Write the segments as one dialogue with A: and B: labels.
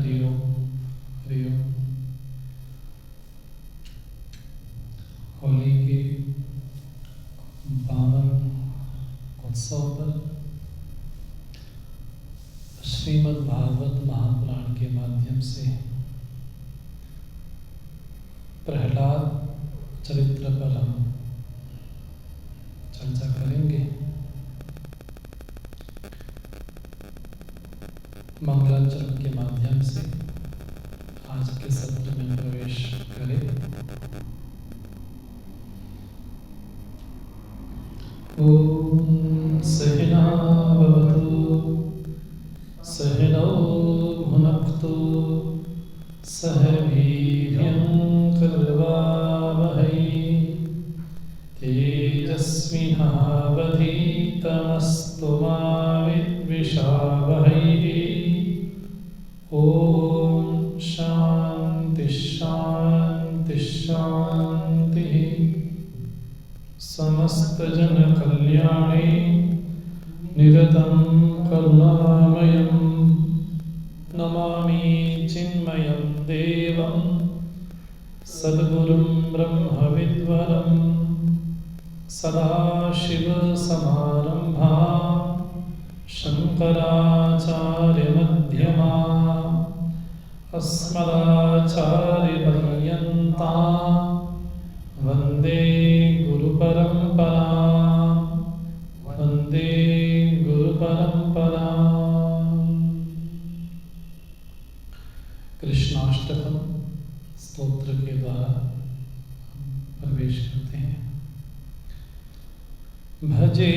A: हरिओम हरिओम। होली के पावन उत्सव पर श्रीमद् भागवत महापुराण के माध्यम से प्रहलाद चरित्र पर हम चर्चा करेंगे। मंगलाचरण के माध्यम से आज के सत्र में प्रवेश करें। ओम सहना भवतु सहनौ भुनक्तु सह वीर्यं कर्वावहै तेजस्विनावधीतमस्तु मा विद्विषावहै। ओम शांति शांति शांति। समस्त जन कल्याणे निरतं करुणामयं नमामि चिन्मयं देवं सद्गुरुं ब्रह्मविद्वरं सदाशिवसमारम्भां शङ्कराचार्यमध्यमाम् अस्मदाचार्यपर्यन्तां वन्दे गुरुपरम्परां वन्दे गुरुपरम्परां। कृष्णाष्टकम स्तोत्र के द्वारा प्रवेश करते हैं। भजे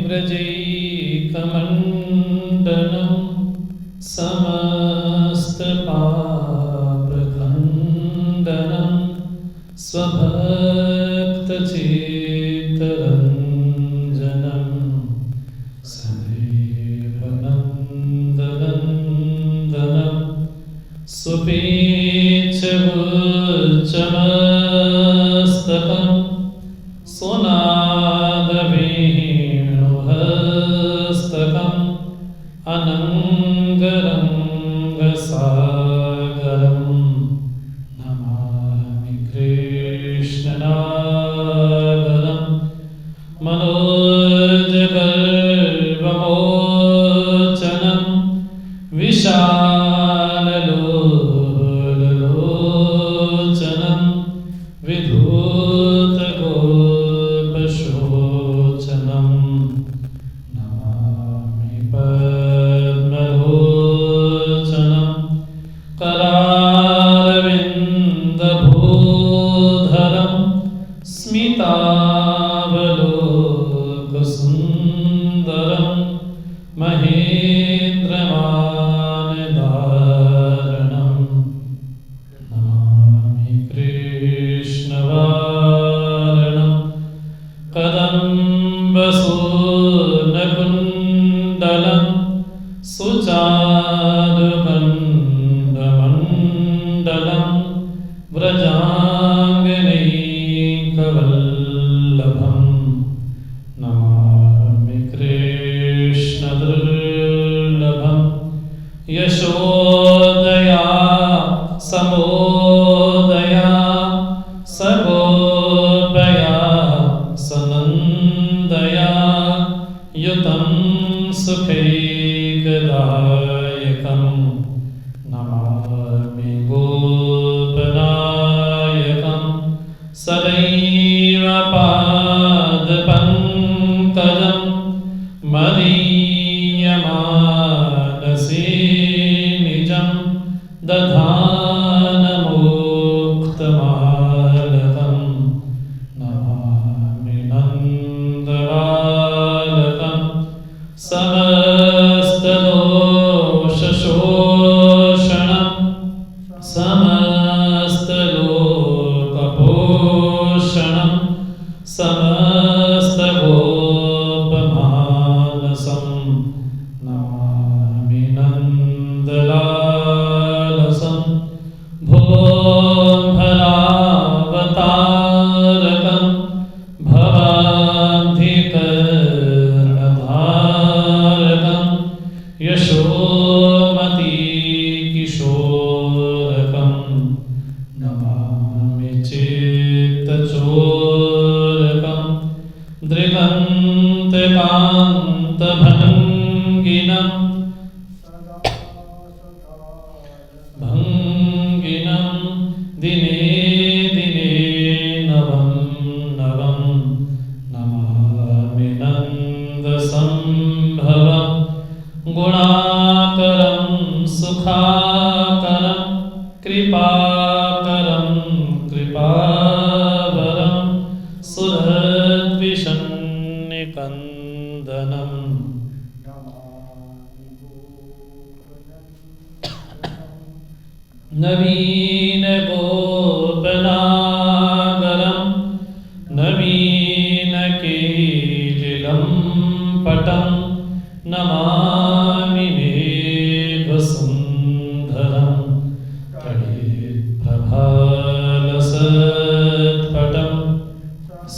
A: व्रजैकमण्डनं समस्तपापखण्डनं स्वभक्तचेतरञ्जनं सदैव नन्दनन्दनं सुपेच्छवच्चमस्तकं सोनादवेणुहस्तकम् अनङ्गरङ्गसागरं नमामि कृष्णनागरं मनोजगर्वमोचनं विशाललोललोचनं विधूतगोपशोचनं नमामि पद्मलोचनं करारविन्दभूधरं स्मितावलोकसुन्दरं महेन्द्रमानदारणं नमामि कृष्णवारणं कदम्बसूर्णकुण्डलं सुचारुगण्डमण्डलं व्रजाङ्गनैकवल्लभं नमामि कृष्णदुर्लभं यशोदया समोदया सगोपया सनन्दया युतं सुखैकदायकं नमामि गोपनायकं सदैव पादपङ्कजं मदीयमानसे निजं दधानमुक्तमालकं नमामि नन्दबालकं समस्तदोषशोषणं समस्तलोकपोषणं समस्तगोपमानसं नमामि नन्दलालसं भोभरावतारकं भवाब्धिकर्णधारकं यशोमती भङ्गिनं दिने दिने नवं नवं नमामि नन्दसम्भवं गुणाकरं सुखाकरं कृपाकरं कृपावरं सुरद्विषन्निकन्दनम् नवीनगोपनागरं नवीनकेलिलं पटं नमामि मेघसुन्दरं तडिप्रभालसत्पटं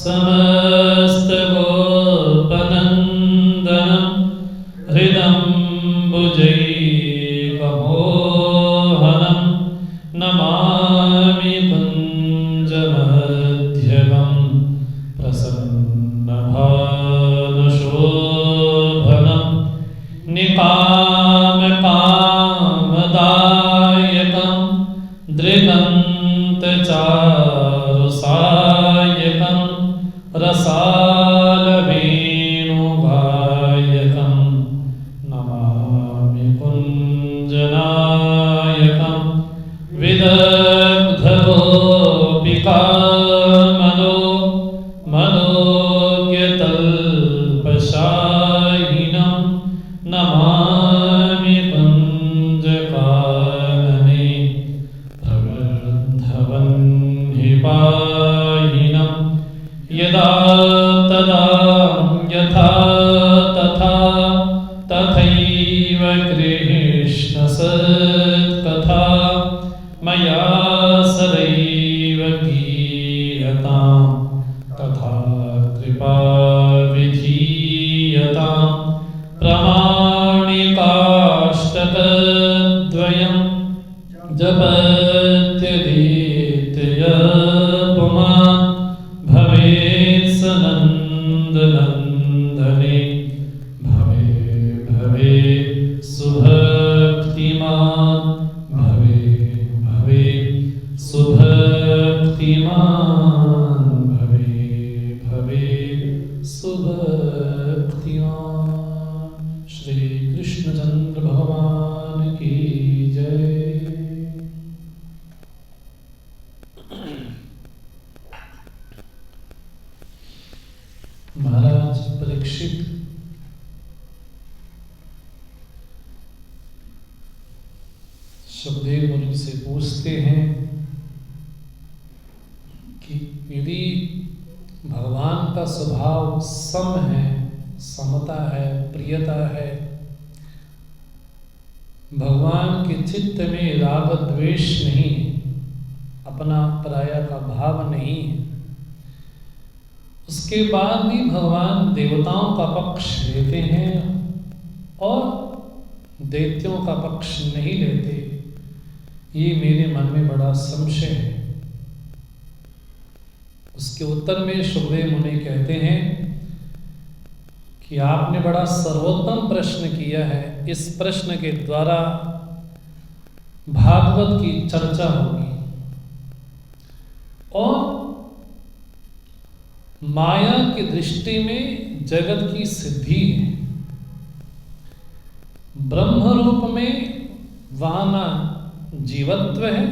A: समस्तगोपनन्दनं हृदम्बुजैकमोहनं नमामि कुञ्जमध्यगं प्रसन्नभानुशोभनं निकामकामदायकं दृगन्तचारुसायकं रसालवेणुगायकं नमामि कुञ्जनायकं विदग्धगोपिकामनो मनोज्ञतल्पशायिनं नमामि कुञ्जकानने प्रवृद्धवह्निपायिनं यदा तदा यथा तथा तथैव कृष्णसत्कथा मया सदैव गीयतां तथा कृपा विधीयतां प्रमाणिकाष्टकद्वयं जपत्यधीत्य पुमान् भवेत् स नन्दनन्दने भवे भवे सुभक्तिमान् भवे भवे सुभक्तिमान् भवे भवे सुभक्तिमान्। श्री कृष्णचंद्र भगवान की जय। महाराज परीक्षित सुखदेव मुनि से पूछते हैं कि यदि भगवान का स्वभाव सम है, समता है, प्रियता है, भगवान के चित्त में राग द्वेष नहीं, अपना पराया का भाव नहीं है, उसके बाद भी भगवान देवताओं का पक्ष लेते हैं और दैत्यों का पक्ष नहीं लेते, ये मेरे मन में बड़ा संशय है। उसके उत्तर में सुखदेव मुनि कहते हैं कि आपने बड़ा सर्वोत्तम प्रश्न किया है। इस प्रश्न के द्वारा भागवत की चर्चा होगी और माया की दृष्टि में जगत की सिद्धि है। ब्रह्म रूप में वहां ना जीवत्व है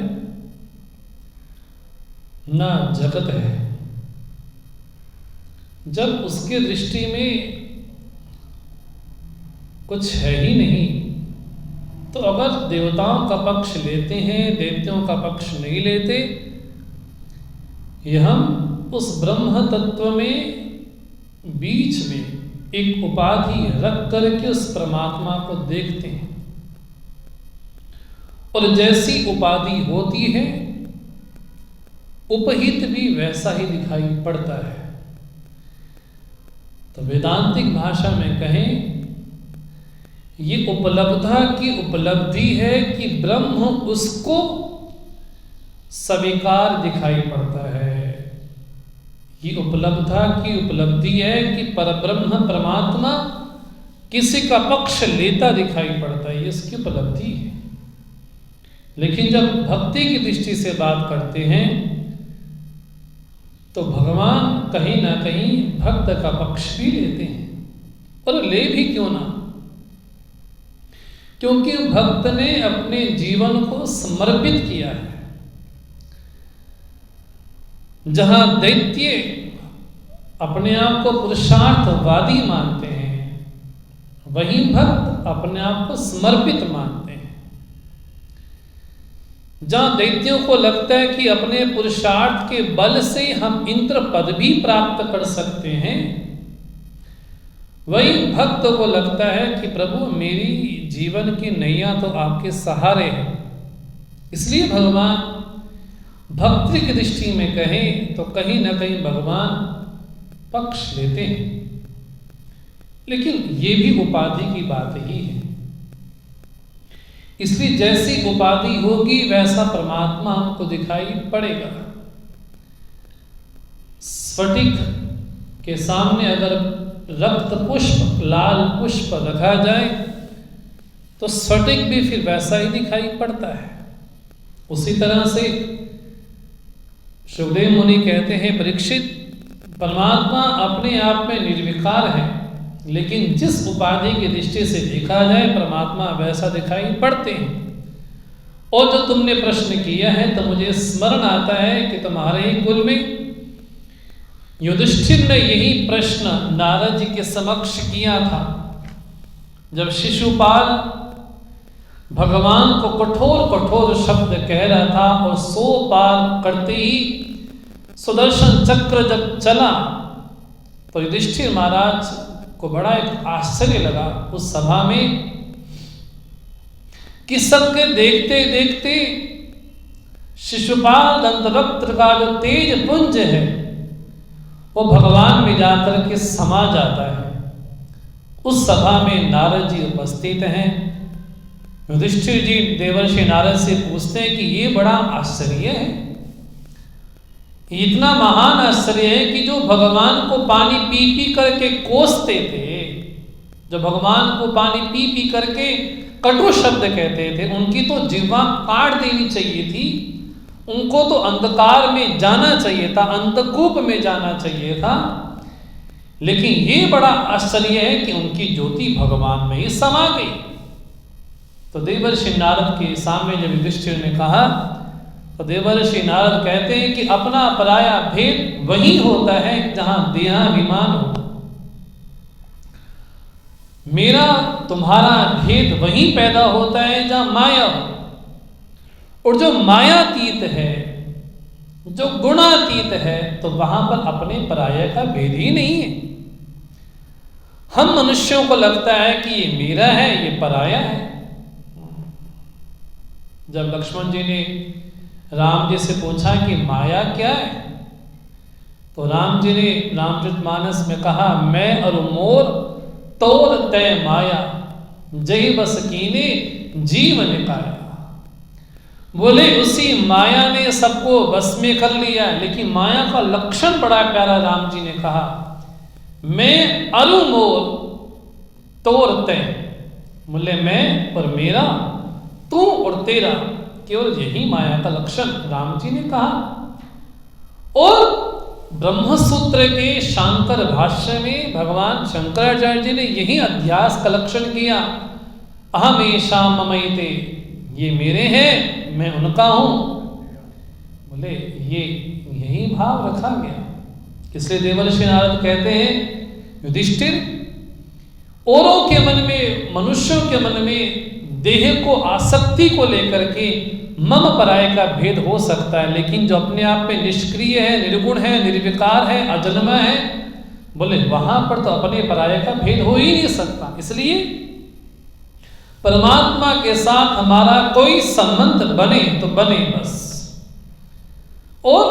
A: ना जगत है। जब उसके दृष्टि में कुछ है ही नहीं, तो अगर देवताओं का पक्ष लेते हैं, दैत्यों का पक्ष नहीं लेते, ये हम उस ब्रह्म तत्व में बीच में एक उपाधि रख करके उस परमात्मा को देखते हैं और जैसी उपाधि होती है उपहित भी वैसा ही दिखाई पड़ता है। तो वेदांतिक भाषा में कहें, ये उपलब्धा की उपलब्धि है कि ब्रह्म उसको स्वीकार दिखाई पड़ता है। ये उपलब्धा की उपलब्धि है कि परब्रह्म परमात्मा किसी का पक्ष लेता दिखाई पड़ता है, ये इसकी उपलब्धि है। लेकिन जब भक्ति की दृष्टि से बात करते हैं तो भगवान कहीं ना कहीं भक्त का पक्ष भी लेते हैं, और ले भी क्यों ना, क्योंकि भक्त ने अपने जीवन को समर्पित किया है। जहां दैत्य अपने आप को पुरुषार्थवादी मानते हैं, वहीं भक्त अपने आप को समर्पित मानते हैं। जहां दैत्यों को लगता है कि अपने पुरुषार्थ के बल से हम इंद्र पद भी प्राप्त कर सकते हैं, वही भक्त को लगता है कि प्रभु मेरी जीवन की नैया तो आपके सहारे है। इसलिए भगवान भक्ति की दृष्टि में कहें तो कहीं ना कहीं भगवान पक्ष लेते हैं, लेकिन ये भी उपाधि की बात ही है। इसलिए जैसी उपाधि होगी वैसा परमात्मा हमको दिखाई पड़ेगा। स्फटिक के सामने अगर रक्त पुष्प, लाल पुष्प रखा जाए तो स्फटिक भी फिर वैसा ही दिखाई पड़ता है। उसी तरह से सुखदेव मुनि कहते हैं, परीक्षित, परमात्मा अपने आप में निर्विकार है, लेकिन जिस उपाधि की दृष्टि से देखा जाए परमात्मा वैसा दिखाई पड़ते हैं। और जो तुमने प्रश्न किया है तो मुझे स्मरण आता है कि तुम्हारे ही कुल में युधिष्ठिर ने यही प्रश्न नारद जी के समक्ष किया था। जब शिशुपाल भगवान को कठोर कठोर शब्द कह रहा था और 100 पार करते ही सुदर्शन चक्र जब चला तो युधिष्ठिर महाराज को बड़ा एक आश्चर्य लगा उस सभा में कि सबके देखते देखते शिशुपाल दंतवक्त्र का जो तेज पुंज है वो भगवान में जाकर के समा जाता है। उस सभा में नारद जी उपस्थित हैं। युधिष्ठिर जी देवर्षि नारद से पूछते हैं कि ये बड़ा आश्चर्य है, इतना महान आश्चर्य है कि जो भगवान को पानी पी पी करके कोसते थे, जो भगवान को पानी पी पी करके कटु शब्द कहते थे, उनकी तो जिह्वा काट देनी चाहिए थी, उनको तो अंधकार में जाना चाहिए था, अंधकूप में जाना चाहिए था। लेकिन ये बड़ा आश्चर्य है कि उनकी ज्योति भगवान में ही समा गई। तो देवर्षि नारद के सामने जब युधिष्ठिर ने कहा तो देवर्षि नारद कहते हैं कि अपना पराया भेद वही होता है जहां देहाभिमान हो। मेरा तुम्हारा भेद वही पैदा होता है जहां माया हो। और जो मायातीत है, जो गुणातीत है, तो वहां पर अपने पराया का भेद ही नहीं है। हम मनुष्यों को लगता है कि ये मेरा है, ये पराया है। जब लक्ष्मण जी ने राम जी से पूछा कि माया क्या है, तो राम जी ने रामचरितमानस में कहा, मैं और मोर तोर तय माया, जही बस कीने जीव निकाया। बोले उसी माया ने सबको बस में कर लिया। लेकिन माया का लक्षण बड़ा प्यारा राम जी ने कहा, मैं अरु मोर तोर तय, बोले मैं और मेरा, तू और तेरा, केवल यही माया का लक्षण राम जी ने कहा। और ब्रह्मसूत्र के शांकर भाष्य में भगवान शंकराचार्य जी ने यही अध्यास का लक्षण किया, अहमेशा ममैते, ये मेरे हैं, मैं उनका हूं। बोले ये यही भाव रखा गया। इसलिए देवर्षि नारद कहते हैं, युधिष्ठिर, औरों के मन में, मनुष्यों के मन में देह को आसक्ति को लेकर के मम पराय का भेद हो सकता है, लेकिन जो अपने आप में निष्क्रिय है, निर्गुण है, निर्विकार है, अजन्मा है, बोले वहां पर तो अपने पराय का भेद हो ही नहीं सकता। इसलिए परमात्मा के साथ हमारा कोई संबंध बने तो बने बस। और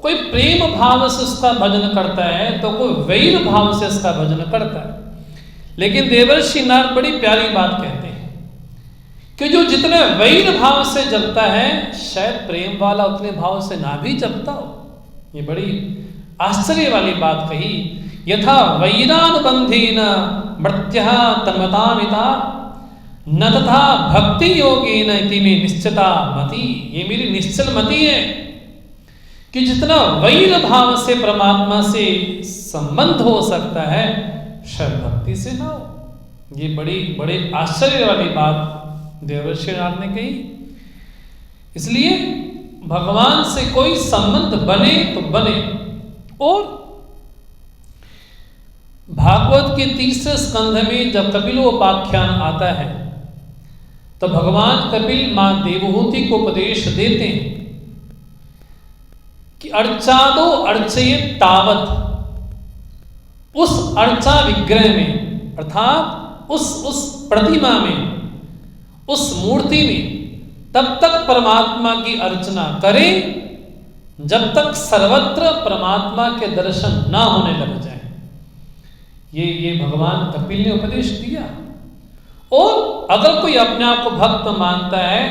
A: कोई प्रेम भाव से उसका भजन करता है तो कोई वैर भाव से उसका भजन करता है। लेकिन देवर्षि नारद बड़ी प्यारी बात कहते हैं कि जो जितने वैर भाव से जपता है, शायद प्रेम वाला उतने भाव से ना भी जपता हो। ये बड़ी आश्चर्य वाली बात कही यथा वैरानुबंधेन मृत्यः तन्मतामिता न तथा भक्ति योगेन इति में निश्चिता मति। ये मेरी निश्चल मति है कि जितना वैर भाव से परमात्मा से संबंध हो सकता है शायद भक्ति से ना हो। ये बड़े आश्चर्य वाली बात देवर्षि नारद ने कही। इसलिए भगवान से कोई संबंध बने तो बने। और भागवत के तीसरे स्कंध में जब कपिलोपाख्यान आता है तो भगवान कपिल मां देवहूति को उपदेश देते हैं कि अर्चादो अर्चयेत तावत, उस अर्चा विग्रह में अर्थात उस प्रतिमा में, उस मूर्ति में तब तक परमात्मा की अर्चना करें जब तक सर्वत्र परमात्मा के दर्शन ना होने लग जाए। ये भगवान कपिल ने उपदेश दिया। और अगर कोई अपने आप को भक्त मानता है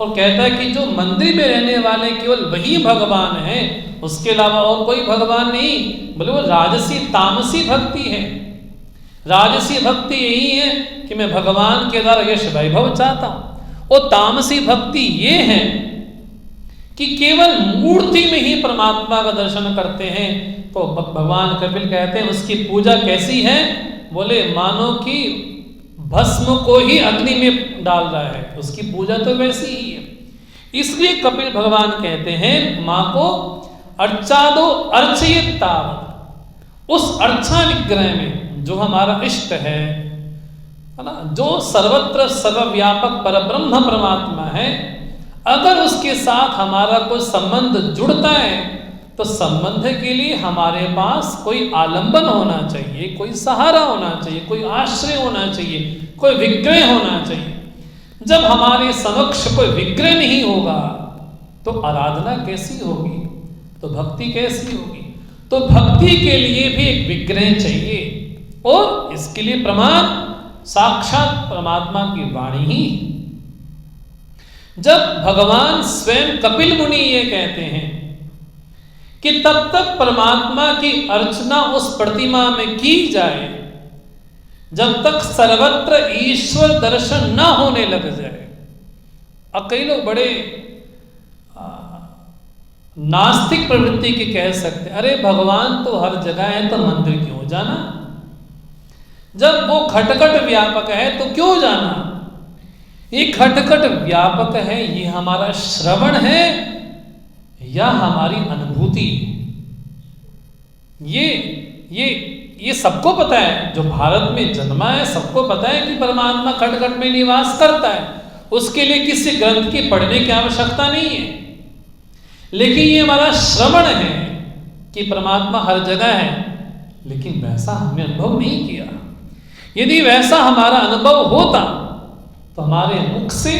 A: और कहता है कि जो मंदिर में रहने वाले केवल वही भगवान है, उसके अलावा और कोई भगवान नहीं, बोले वो राजसी तामसी भक्ति है। राजसी भक्ति यही है कि मैं भगवान के द्वारा यश वैभव चाहता हूं, और तामसी भक्ति ये है कि केवल मूर्ति में ही परमात्मा का दर्शन करते हैं। तो भगवान कपिल कहते हैं उसकी पूजा कैसी है, बोले मानो कि भस्म को ही अग्नि में डाल रहा है, उसकी पूजा तो वैसी ही है। इसलिए कपिल भगवान कहते हैं मां को अर्चादो अर्चयेत तावत, उस अर्चा विग्रह में जो हमारा इष्ट है ना, जो सर्वत्र सर्वव्यापक परब्रह्म परमात्मा है, अगर उसके साथ हमारा कोई संबंध जुड़ता है तो संबंध के लिए हमारे पास कोई आलंबन होना चाहिए, कोई सहारा होना चाहिए, कोई आश्रय होना चाहिए, कोई विग्रह होना चाहिए। जब हमारे समक्ष कोई विग्रह नहीं होगा तो आराधना कैसी होगी, तो भक्ति कैसी होगी। तो भक्ति के लिए भी एक विग्रह चाहिए, और इसके लिए प्रमाण साक्षात परमात्मा की वाणी ही। जब भगवान स्वयं कपिल मुनि ये कहते हैं कि तब तक परमात्मा की अर्चना उस प्रतिमा में की जाए जब तक सर्वत्र ईश्वर दर्शन न होने लग जाए। अब कई लोग बड़े नास्तिक प्रवृत्ति के कह सकते, अरे भगवान तो हर जगह है तो मंदिर क्यों जाना, जब वो खटखट व्यापक है तो क्यों जाना। ये खटखट व्यापक है, ये हमारा श्रवण है या हमारी अनुभूति। ये सबको पता है, जो भारत में जन्मा है सबको पता है कि परमात्मा खटखट में निवास करता है, उसके लिए किसी ग्रंथ की पढ़ने की आवश्यकता नहीं है। लेकिन ये हमारा श्रवण है कि परमात्मा हर जगह है, लेकिन वैसा हमने अनुभव नहीं किया। यदि वैसा हमारा अनुभव होता तो हमारे मुख से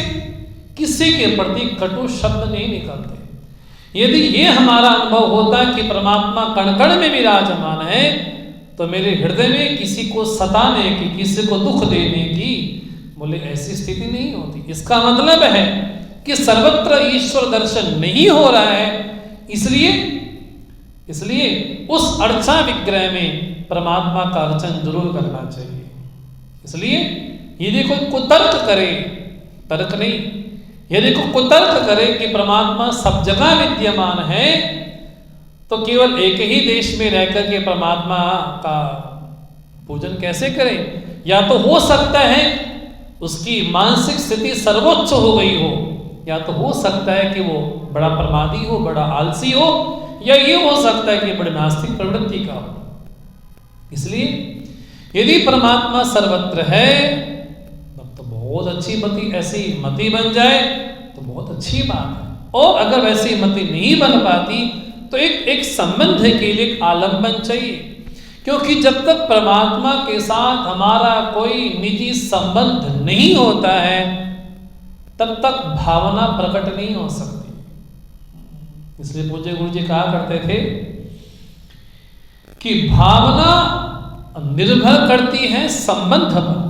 A: किसी के प्रति कटु शब्द नहीं निकलते। यदि ये हमारा अनुभव होता कि परमात्मा कण कण में विराजमान है, तो मेरे हृदय में किसी को सताने की, किसी को दुख देने की, बोले ऐसी स्थिति नहीं होती। इसका मतलब है कि सर्वत्र ईश्वर दर्शन नहीं हो रहा है, इसलिए उस अर्चा विग्रह में परमात्मा का अर्चन जरूर करना चाहिए। इसलिए यदि कोई कुतर्क करे, तर्क नहीं, यदि कोई कुतर्क करे कि परमात्मा सब जगह विद्यमान है, तो केवल एक ही देश में रहकर के परमात्मा का पूजन कैसे करें। या तो हो सकता है उसकी मानसिक स्थिति सर्वोच्च हो गई हो, या तो हो सकता है कि वो बड़ा प्रमादी हो, बड़ा आलसी हो, या ये हो सकता है कि बड़े नास्तिक प्रवृत्ति का हो। इसलिए यदि परमात्मा सर्वत्र है तब तो बहुत अच्छी मति, ऐसी मति बन जाए तो बहुत अच्छी बात है। और अगर वैसी मति नहीं बन पाती तो एक संबंध के लिए एक आलंबन चाहिए, क्योंकि जब तक परमात्मा के साथ हमारा कोई निजी संबंध नहीं होता है तब तक भावना प्रकट नहीं हो सकती। इसलिए पूज्य गुरु जी कहा करते थे कि भावना निर्भर करती है संबंध पर,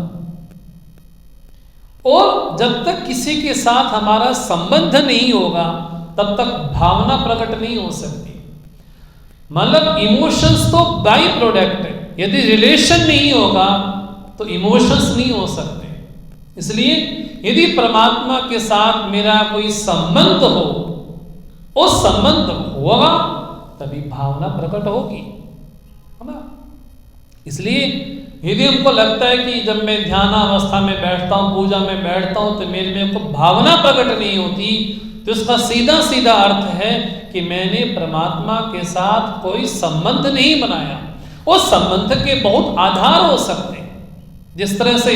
A: और जब तक किसी के साथ हमारा संबंध नहीं होगा तब तक भावना प्रकट नहीं हो सकती। मतलब इमोशंस तो बाई प्रोडक्ट है, यदि रिलेशन नहीं होगा तो इमोशंस नहीं हो सकते। इसलिए यदि परमात्मा के साथ मेरा कोई संबंध हो, उस संबंध होगा तभी भावना प्रकट होगी, है ना। इसलिए यदि हमको लगता है कि जब मैं ध्यानावस्था में बैठता हूँ, पूजा में बैठता हूँ, तो मेरे में को भावना प्रकट नहीं होती, तो इसका सीधा सीधा अर्थ है कि मैंने परमात्मा के साथ कोई संबंध नहीं बनाया। उस संबंध के बहुत आधार हो सकते हैं। जिस तरह से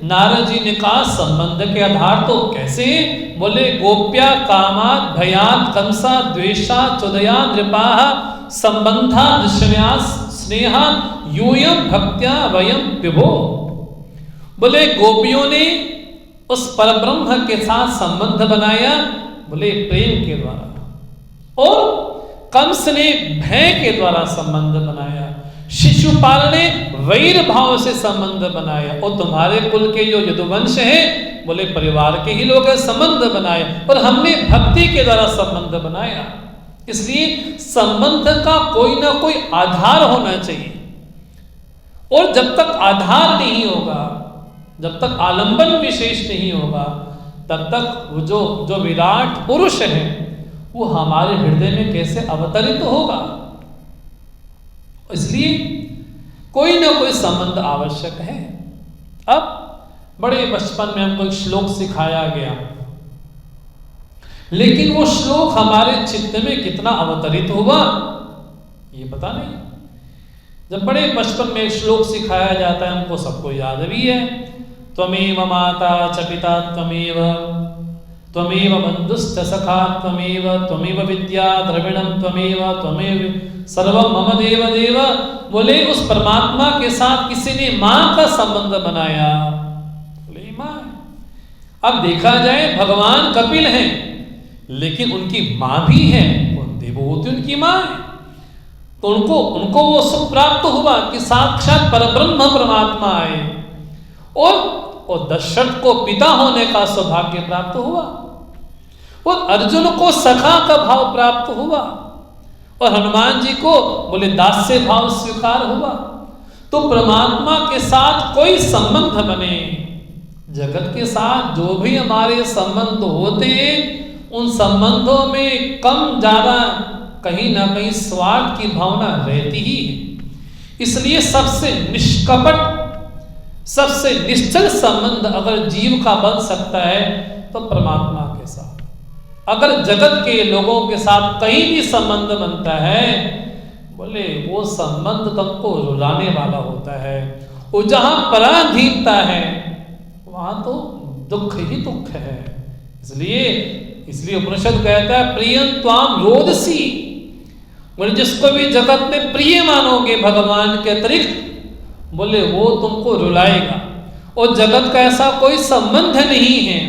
A: नारद जी ने कहा संबंध के आधार तो कैसे हैं? बोले गोप्या कामात भयात कंसा द्वेषा चुदया नृपाः संबंधा ऋषव्यास स्नेहा यूयम भक्त्या वयम विभो। बोले गोपियों ने उस परब्रह्म के साथ संबंध बनाया, बोले प्रेम के द्वारा, और कंस ने भय के द्वारा संबंध बनाया, शिशुपाल ने वैर भाव से संबंध बनाया, और तुम्हारे कुल के जो यदुवंश है बोले परिवार के ही लोग संबंध बनाए, और हमने भक्ति के द्वारा संबंध बनाया। इसलिए संबंध का कोई ना कोई आधार होना चाहिए, और जब तक आधार नहीं होगा, जब तक आलंबन विशेष नहीं होगा, तब तक वो जो विराट पुरुष है वो हमारे हृदय में कैसे अवतरित होगा। इसलिए कोई ना कोई संबंध आवश्यक है। अब बड़े बचपन में हमको एक श्लोक सिखाया गया, लेकिन वो श्लोक हमारे चित्त में कितना अवतरित हुआ ये पता नहीं। जब बड़े बचपन में एक श्लोक सिखाया जाता है, हमको सबको याद भी है, त्वमेव माता च पिता त्वमेव त्वमेव बंधुश्च सखा त्वमेव त्वमेव विद्या द्रविणम त्वमेव त्वमेव सर्वम मम देव देव। बोले उस परमात्मा के साथ किसी ने मां का संबंध बनाया, बोले मां। अब देखा जाए भगवान कपिल हैं, लेकिन उनकी मां भी है, देवहूति उनकी मां है, तो उनको वो सुख प्राप्त हुआ कि साक्षात परब्रह्म परमात्मा आए, और दशरथ को पिता होने का सौभाग्य प्राप्त हुआ, और अर्जुन को सखा का भाव प्राप्त हुआ, और हनुमान जी को बोले दास्य भाव स्वीकार हुआ। तो परमात्मा के साथ कोई संबंध बने, जगत के साथ जो भी हमारे संबंध होते हैं, उन संबंधों में कम ज्यादा कहीं ना कहीं स्वार्थ की भावना रहती ही है। इसलिए सबसे निष्कपट, सबसे निश्चल संबंध अगर जीव का बन सकता है तो परमात्मा के साथ। अगर जगत के लोगों के साथ कहीं भी संबंध बनता है, बोले वो संबंध तुमको रुलाने वाला होता है, वो जहां पराधीनता है वहां तो दुख ही दुख है। इसलिए उपनिषद कहता है प्रियं त्वाम रोदसी, बोले जिसको भी जगत में प्रिय मानोगे भगवान के अतिरिक्त, बोले वो तुमको रुलाएगा, और जगत का ऐसा कोई संबंध नहीं है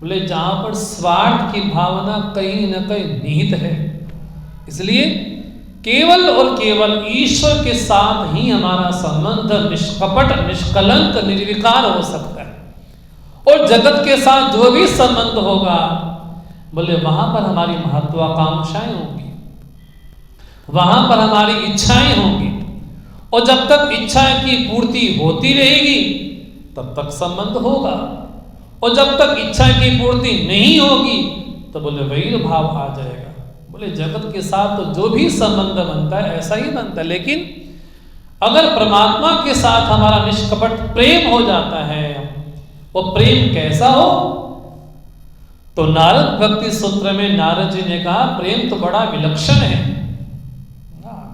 A: बोले जहां पर स्वार्थ की भावना कहीं न कहीं निहित है। इसलिए केवल और केवल ईश्वर के साथ ही हमारा संबंध निष्कपट, निष्कलंक, निर्विकार हो सकता है, और जगत के साथ जो भी संबंध होगा बोले वहां पर हमारी महत्वाकांक्षाएं होंगी, वहां पर हमारी इच्छाएं होंगी, और जब तक इच्छाएं की पूर्ति होती रहेगी तब तक संबंध होगा, और जब तक इच्छा की पूर्ति नहीं होगी तो बोले वैर भाव आ जाएगा। बोले जगत के साथ तो जो भी संबंध बनता है ऐसा ही बनता है, लेकिन अगर परमात्मा के साथ हमारा निष्कपट प्रेम हो जाता है, वो प्रेम कैसा हो, तो नारद भक्ति सूत्र में नारद जी ने कहा प्रेम तो बड़ा विलक्षण है।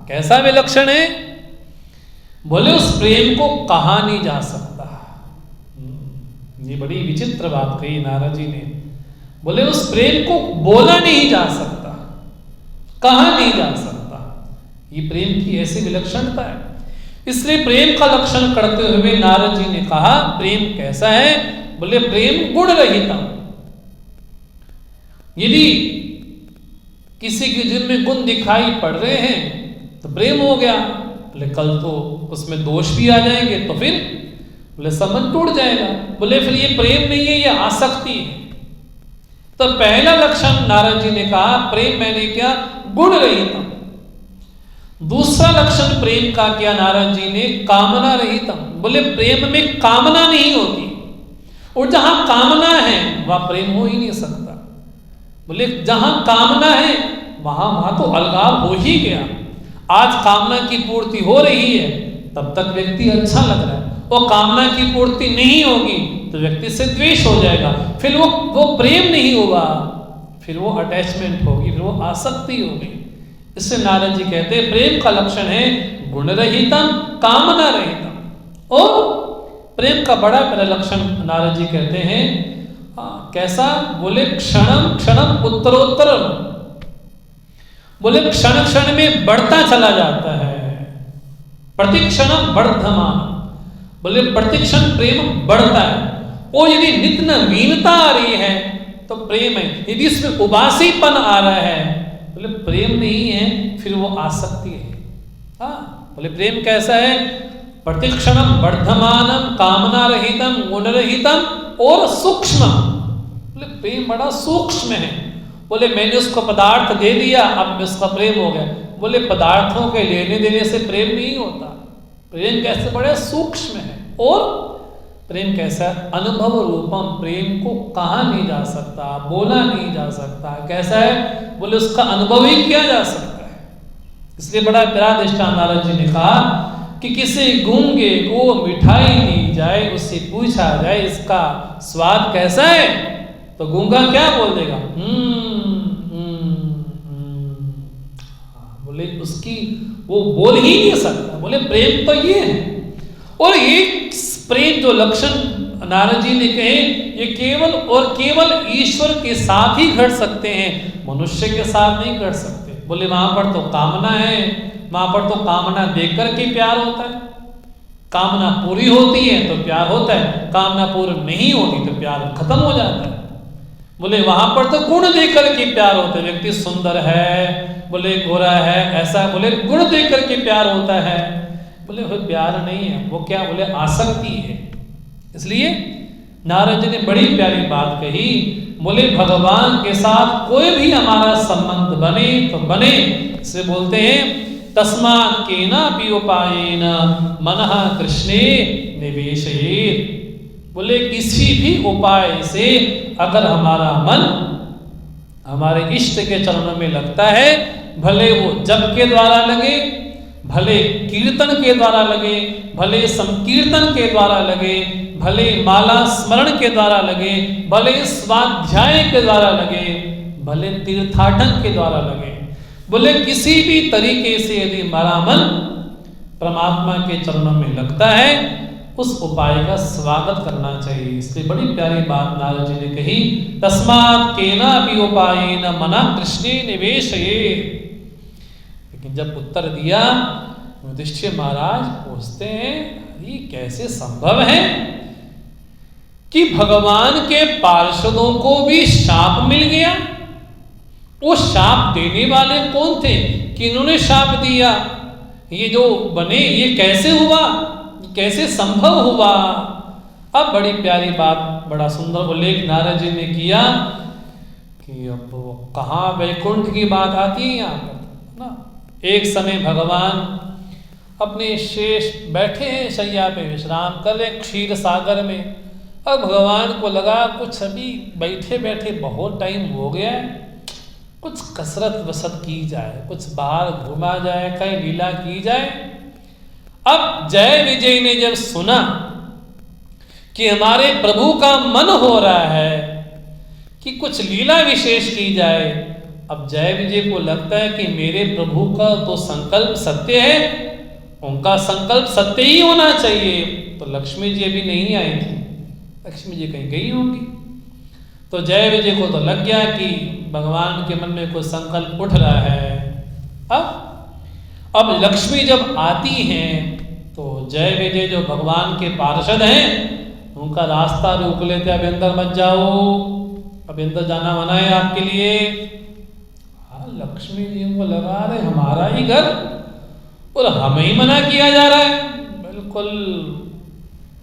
A: कैसा विलक्षण है? बोले उस प्रेम को कहा नहीं जा सकता। ये बड़ी विचित्र बात कही नारद जी ने। बोले उस प्रेम को बोला नहीं जा सकता, कहा नहीं जा सकता। ये प्रेम की ऐसी विलक्षणता है। इसलिए प्रेम का लक्षण करते हुए नारद जी ने कहा प्रेम कैसा है? बोले प्रेम गुण रहित। यदि किसी के दिल में गुण दिखाई पड़ रहे हैं तो प्रेम हो गया, बोले कल तो उसमें दोष भी आ जाएंगे तो फिर बोले संबंध टूट जाएगा। बोले फिर ये प्रेम नहीं है, ये आसक्ति है। तो पहला लक्षण नारद जी ने कहा प्रेम मैंने क्या? गुण रहित। दूसरा लक्षण प्रेम का क्या नारद जी ने, कामना रहितम। बोले प्रेम में कामना नहीं होती, और जहां कामना है वहां प्रेम हो ही नहीं सकता। बोले जहां कामना है वहां तो अलगाव हो ही गया। आज कामना की पूर्ति हो रही है तब तक व्यक्ति अच्छा लग रहा है, और कामना की पूर्ति नहीं होगी तो व्यक्ति से द्वेष हो जाएगा, फिर वो प्रेम नहीं होगा, फिर वो अटैचमेंट होगी, फिर वो आसक्ति होगी। इससे नारद जी कहते हैं प्रेम का लक्षण है गुण रहितम कामना रहितम। और प्रेम का बड़ा पहला लक्षण नारद जी कहते हैं कैसा, बोले क्षणम क्षणम उत्तरोत्तर। बोले क्षण क्षण में बढ़ता चला जाता है, प्रतिक्षणम वर्धमान। बोले प्रतिक्षण प्रेम बढ़ता है, और यदि नित्य नवीनता आ रही है तो प्रेम है, यदि इसमें उबासीपन आ रहा है बोले प्रेम नहीं है, फिर वो आसक्ति है। हाँ, बोले प्रेम कैसा है, प्रतिक्षणम वर्धमानम कामना रहितम गुण रहितम और सूक्ष्म। बोले प्रेम बड़ा सूक्ष्म है। बोले मैंने उसको पदार्थ दे दिया, अब उसका प्रेम हो गया। बोले पदार्थों के लेने देने से प्रेम नहीं होता। प्रेम कैसे बड़े सूक्ष्म है। और प्रेम कैसा, अनुभव रूपम। प्रेम को कहा नहीं जा सकता, बोला नहीं जा सकता। कैसा है, बोले उसका अनुभव ही किया जा सकता है। इसलिए बड़ा प्यारा दृष्टांत नारद जी ने कहा कि किसी गूंगे को मिठाई दी जाए, उससे पूछा जाए इसका स्वाद कैसा है, तो गूंगा क्या बोल देगा, बोले उसकी वो बोल ही नहीं सकता। बोले प्रेम तो ये है। और ये प्रेम जो लक्षण नारद जी ने कहे ये केवल और केवल ईश्वर के साथ ही घट सकते हैं, मनुष्य के साथ नहीं घट सकते। बोले वहां पर तो कामना है, वहां पर तो कामना देकर के प्यार होता है। कामना पूरी होती है तो प्यार होता है, कामना पूरी नहीं होती तो प्यार खत्म हो जाता है। बोले वहां पर तो गुण देकर के प्यार होता है, व्यक्ति सुंदर है, बोले गोरा है, ऐसा, बोले गुण देकर के प्यार होता है। बोले वो प्यार नहीं है, वो क्या, बोले आसक्ति है। इसलिए नारद जी ने बड़ी प्यारी बात कही। बोले भगवान के साथ कोई भी हमारा संबंध बने तो बने, इसे बोलते हैं तस्मात् केनापि उपायेन मनः कृष्णे निवेशयेत्। बोले किसी भी उपाय से अगर हमारा मन हमारे इष्ट के चरणों में लगता है, भले वो जप के द्वारा लगे, भले कीर्तन के द्वारा लगे, भले संकीर्तन के द्वारा लगे, भले माला स्मरण के द्वारा लगे, भले स्वाध्याय के द्वारा लगे, भले तीर्थाटन के द्वारा लगे, बोले किसी भी तरीके से यदि हमारा मन परमात्मा के चरणों में लगता है, उस उपाय का स्वागत करना चाहिए। इसलिए बड़ी प्यारी बात नारद जी ने कही, तस्मात् केनापि उपायेन मनः कृष्णे निवेशयेत्। लेकिन जब उत्तर दिया युधिष्ठिर महाराज पूछते हैं ये कैसे संभव है कि भगवान के पार्षदों को भी शाप मिल गया। वो शाप देने वाले कौन थे, किन्होंने शाप दिया, ये जो बने ये कैसे हुआ, कैसे संभव हुआ। अब बड़ी प्यारी बात, बड़ा सुंदर उल्लेख नारद जी ने किया कि अब कहाँ वैकुंठ की बात आती है यहाँ पर ना। एक समय भगवान अपने शेष बैठे हैं शैया पे विश्राम कर रहे क्षीर सागर में। अब भगवान को लगा कुछ अभी बैठे बैठे बहुत टाइम हो गया है, कुछ कसरत वसत की जाए, कुछ बाहर घूमा जाए, कहीं लीला की जाए। अब जय विजय ने जब सुना कि हमारे प्रभु का मन हो रहा है कि कुछ लीला विशेष की जाए, अब जय विजय को लगता है कि मेरे प्रभु का तो संकल्प सत्य है, उनका संकल्प सत्य ही होना चाहिए। तो लक्ष्मी जी अभी नहीं आई थी, लक्ष्मी जी कहीं गई होंगी। तो जय विजय को तो लग गया कि भगवान के मन में कोई संकल्प उठ रहा है। अब लक्ष्मी जब आती हैं तो जय विजय जो भगवान के पार्षद हैं उनका रास्ता रोक लेते, अब अंदर मत जाओ, अब अंदर जाना मना है आपके लिए। लक्ष्मी जी को लगा रहे हमारा ही घर और हमें ही मना किया जा रहा है, बिल्कुल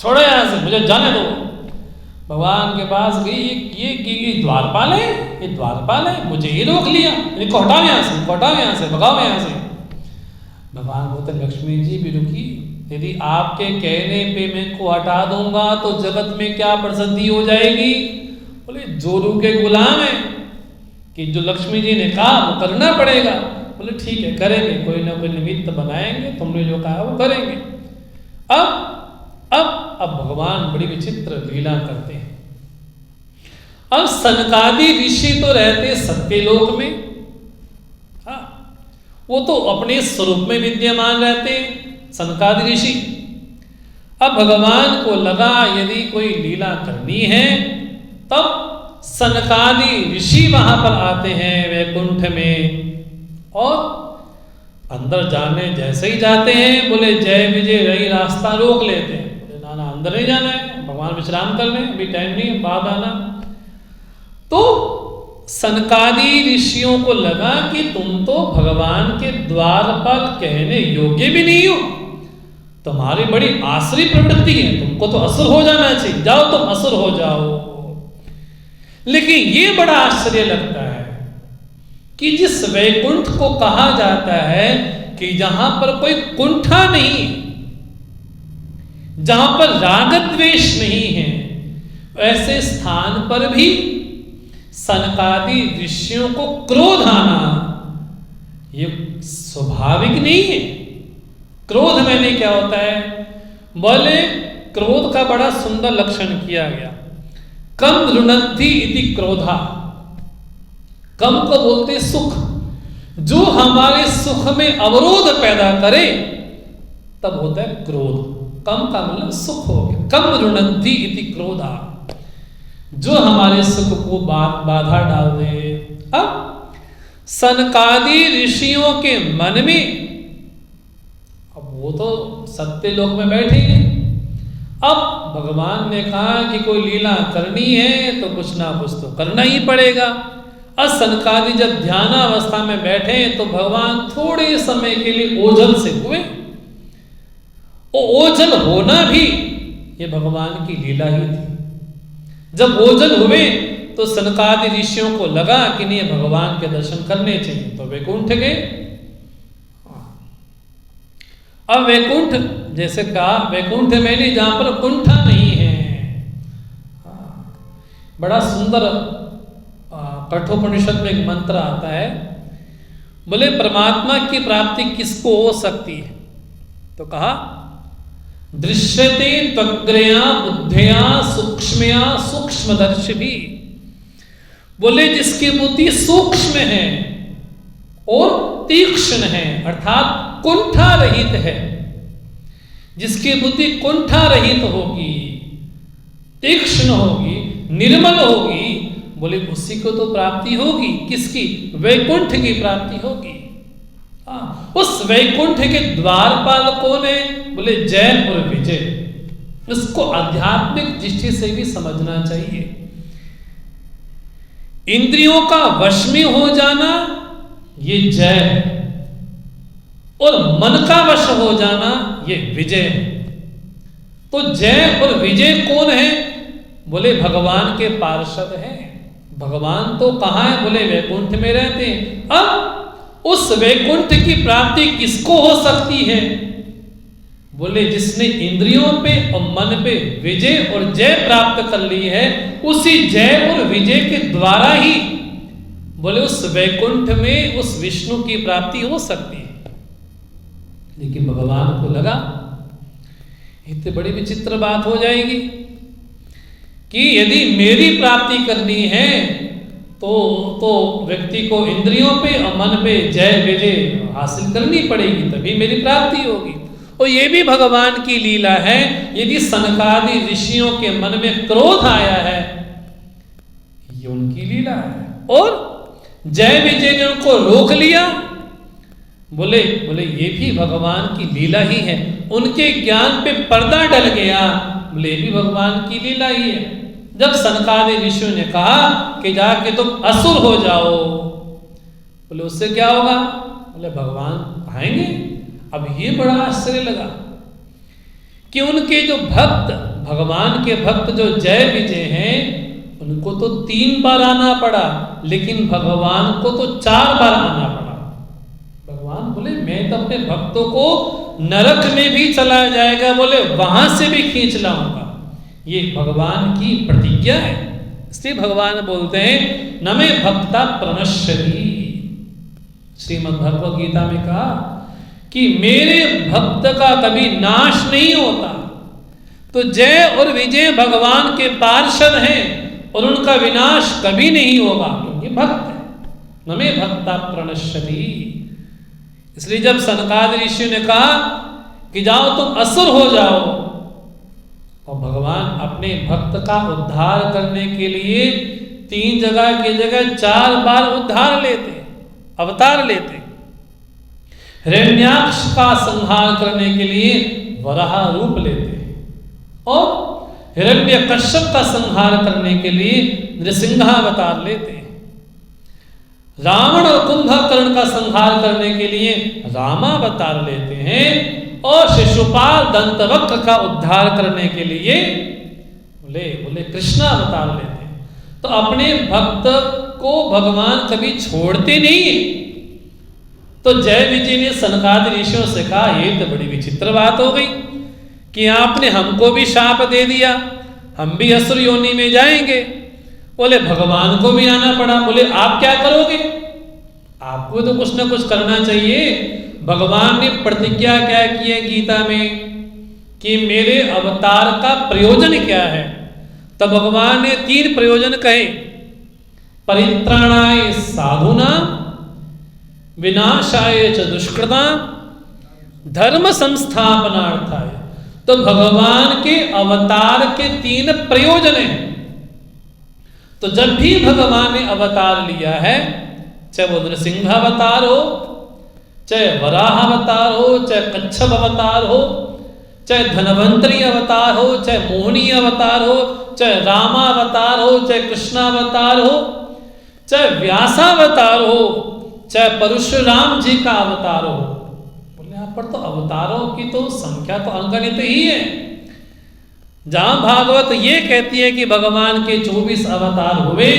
A: छोड़ो यहां से, मुझे जाने दो। भगवान के पास गई, ये द्वारपाल है, ये द्वारपाल है, मुझे ही रोक लिया, इनको हटाओ यहां से, इनको हटाओ यहां से, भगाओ यहां से। भगवान बोलते लक्ष्मी जी भी रुकी, यदि आपके कहने पे मैं को हटा दूंगा तो जगत में क्या प्रसिद्धि हो जाएगी। बोले जोरू के गुलाम है कि जो लक्ष्मी जी ने कहा वो करना पड़ेगा। बोले ठीक है करेंगे, कोई ना कोई निमित्त बनाएंगे, तुमने जो कहा वो करेंगे। अब भगवान बड़ी विचित्र लीला करते हैं। अब सनकादि ऋषि तो रहते सत्यलोक में, हाँ वो तो अपने स्वरूप में विद्यमान रहते हैं सनकादि ऋषि। अब भगवान को लगा यदि कोई लीला करनी है तब सनकादि ऋषि वहां पर आते हैं वैकुंठ में, और अंदर जाने जैसे ही जाते हैं बोले जय विजय रही रास्ता रोक लेते हैं। बोले ना ना अंदर नहीं जाना है, भगवान विश्राम कर लें, अभी टाइम नहीं है, बाद आना। तो सनकादि ऋषियों को लगा कि तुम तो भगवान के द्वारपाल कहने योग्य भी नहीं हो, तुम्हारी बड़ी आसुरी प्रवृत्ति है, तुमको तो असुर हो जाना चाहिए, जाओ तुम असुर हो जाओ। लेकिन ये बड़ा आश्चर्य लगता है कि जिस वैकुंठ को कहा जाता है कि जहां पर कोई कुंठा नहीं, जहां पर राग द्वेष नहीं है, ऐसे स्थान पर भी सनकादि ऋषियों को क्रोध आना ये स्वाभाविक नहीं है। क्रोध मैंने क्या होता है, बोले क्रोध का बड़ा सुंदर लक्षण किया गया। कम रुणद्धि इति क्रोधा, कम को बोलते सुख, जो हमारे सुख में अवरोध पैदा करे तब होता है क्रोध। कम का मतलब सुख हो गया, कम रुणद्धि इति क्रोधा, जो हमारे सुख को बाधा डाल दे। अब सनकादि ऋषियों के मन में, अब वो तो सत्यलोक में बैठे हैं, अब भगवान ने कहा कि कोई लीला करनी है तो कुछ ना कुछ तो करना ही पड़ेगा। अब सनकादि जब ध्यानावस्था में बैठे तो भगवान थोड़े समय के लिए ओझल से हुए। ओझल होना भी ये भगवान की लीला ही थी। जब ओझल हुए तो सनकादि ऋषियों को लगा कि नहीं भगवान के दर्शन करने चाहिए, तो वैकुंठ गए। अब वैकुंठ जैसे कहा, वैकुंठ में नहीं जहां पर कुंठा नहीं है। बड़ा सुंदर कठोपनिषद में एक मंत्र आता है, बोले परमात्मा की प्राप्ति किसको हो सकती है, तो कहा दृश्यते त्वग्रया बुद्धया सूक्ष्मया सूक्ष्मदर्शी भी। बोले जिसकी बुद्धि सूक्ष्म है और तीक्ष्ण है, अर्थात कुंठा रहित है, जिसकी बुद्धि कुंठा रहित होगी, तीक्ष्ण होगी, निर्मल होगी, बोले उसी को तो प्राप्ति होगी। किसकी? वैकुंठ की प्राप्ति होगी। हाँ, उस वैकुंठ के द्वारपाल कौन है? बोले जय और विजय। इसको आध्यात्मिक दृष्टि से भी समझना चाहिए। इंद्रियों का वश में हो जाना ये जय है, और मन का वश हो जाना ये विजय है। तो जय और विजय कौन है? बोले भगवान के पार्षद हैं। भगवान तो कहाँ है? बोले वैकुंठ में रहते हैं। अब उस वैकुंठ की प्राप्ति किसको हो सकती है? बोले जिसने इंद्रियों पे और मन पे विजय और जय प्राप्त कर ली है, उसी जय और विजय के द्वारा ही बोले उस वैकुंठ में उस विष्णु की प्राप्ति हो सकती है। लेकिन भगवान को लगा इतनी बड़ी विचित्र बात हो जाएगी कि यदि मेरी प्राप्ति करनी है तो व्यक्ति को इंद्रियों पे और मन पे जय विजय हासिल करनी पड़ेगी, तभी मेरी प्राप्ति होगी। और ये भी भगवान की लीला है। यदि सनकादि ऋषियों के मन में क्रोध आया है, ये उनकी लीला है, और जय विजय ने उनको रोक लिया, बोले ये भी भगवान की लीला ही है। उनके ज्ञान पे पर्दा डल गया, बोले ये भी भगवान की लीला ही है। जब सनकादि ऋषियों ने कहा कि जाके तुम असुर हो जाओ, बोले उससे क्या होगा? बोले भगवान आएंगे। अब ये बड़ा आश्चर्य लगा कि उनके जो भक्त, भगवान के भक्त जो जय विजय हैं, उनको तो 3 बार आना पड़ा, लेकिन भगवान को तो 4 बार आना पड़ा। भगवान बोले मैं तो अपने भक्तों को नरक में भी चला जाएगा, बोले वहां से भी खींच लाऊंगा। ये भगवान की प्रतिज्ञा है। इसलिए भगवान बोलते हैं न मे भक्ता प्रणश्यति। श्रीमद् भगवद गीता में कहा कि मेरे भक्त का कभी नाश नहीं होता। तो जय और विजय भगवान के पार्षद हैं और उनका विनाश कभी नहीं होगा, क्योंकि भक्त है। न मे भक्ता प्रणश्यति। इसलिए जब सनकादि ऋषि ने कहा कि जाओ तुम असुर हो जाओ, और भगवान अपने भक्त का उद्धार करने के लिए 3 जगह की जगह 4 बार उद्धार लेते, अवतार लेते। हिरण्याक्ष का संहार करने के लिए वराह रूप लेते, और हिरण्यकश्यप का संहार करने के लिए नृसिंहावतार लेते, रावण और कुंभकर्ण का संहार करने के लिए रामावतार लेते हैं, और शिशुपाल दंतवक्र का उद्धार करने के लिए बोले कृष्णावतार लेते हैं। तो अपने भक्त को भगवान कभी छोड़ते नहीं है। तो जय विजय ने सनकादि ऋषियों से कहा ये तो बड़ी विचित्र बात हो गई कि आपने हमको भी शाप दे दिया, हम भी असुर योनि में जाएंगे। बोले भगवान को भी आना पड़ा। बोले आप क्या करोगे? आपको तो कुछ ना कुछ करना चाहिए। भगवान ने प्रतिज्ञा क्या की है गीता में कि मेरे अवतार का प्रयोजन क्या है? तब भगवान ने 3 प्रयोजन कहे, परित्राणाय साधुना, विनाशाय च दुष्कृता, धर्म संस्थापनार्थाय। तो भगवान के अवतार के 3 प्रयोजन हैं। तो जब भी भगवान ने अवतार लिया है, चाहे वो नृसिंह अवतार हो, चाहे वराह अवतार हो, चाहे कच्छप अवतार हो, चाहे धनवंतरी अवतार हो, चाहे मोहिनी अवतार हो, चाहे रामावतार हो, चाहे कृष्णावतार हो, चाहे व्यासावतार हो, चाहे परशुराम जी का अवतार हो। बोले यहाँ पर तो अवतारों की तो संख्या तो अगणित ही है। जहां भागवत ये कहती है कि भगवान के 24 अवतार हुए,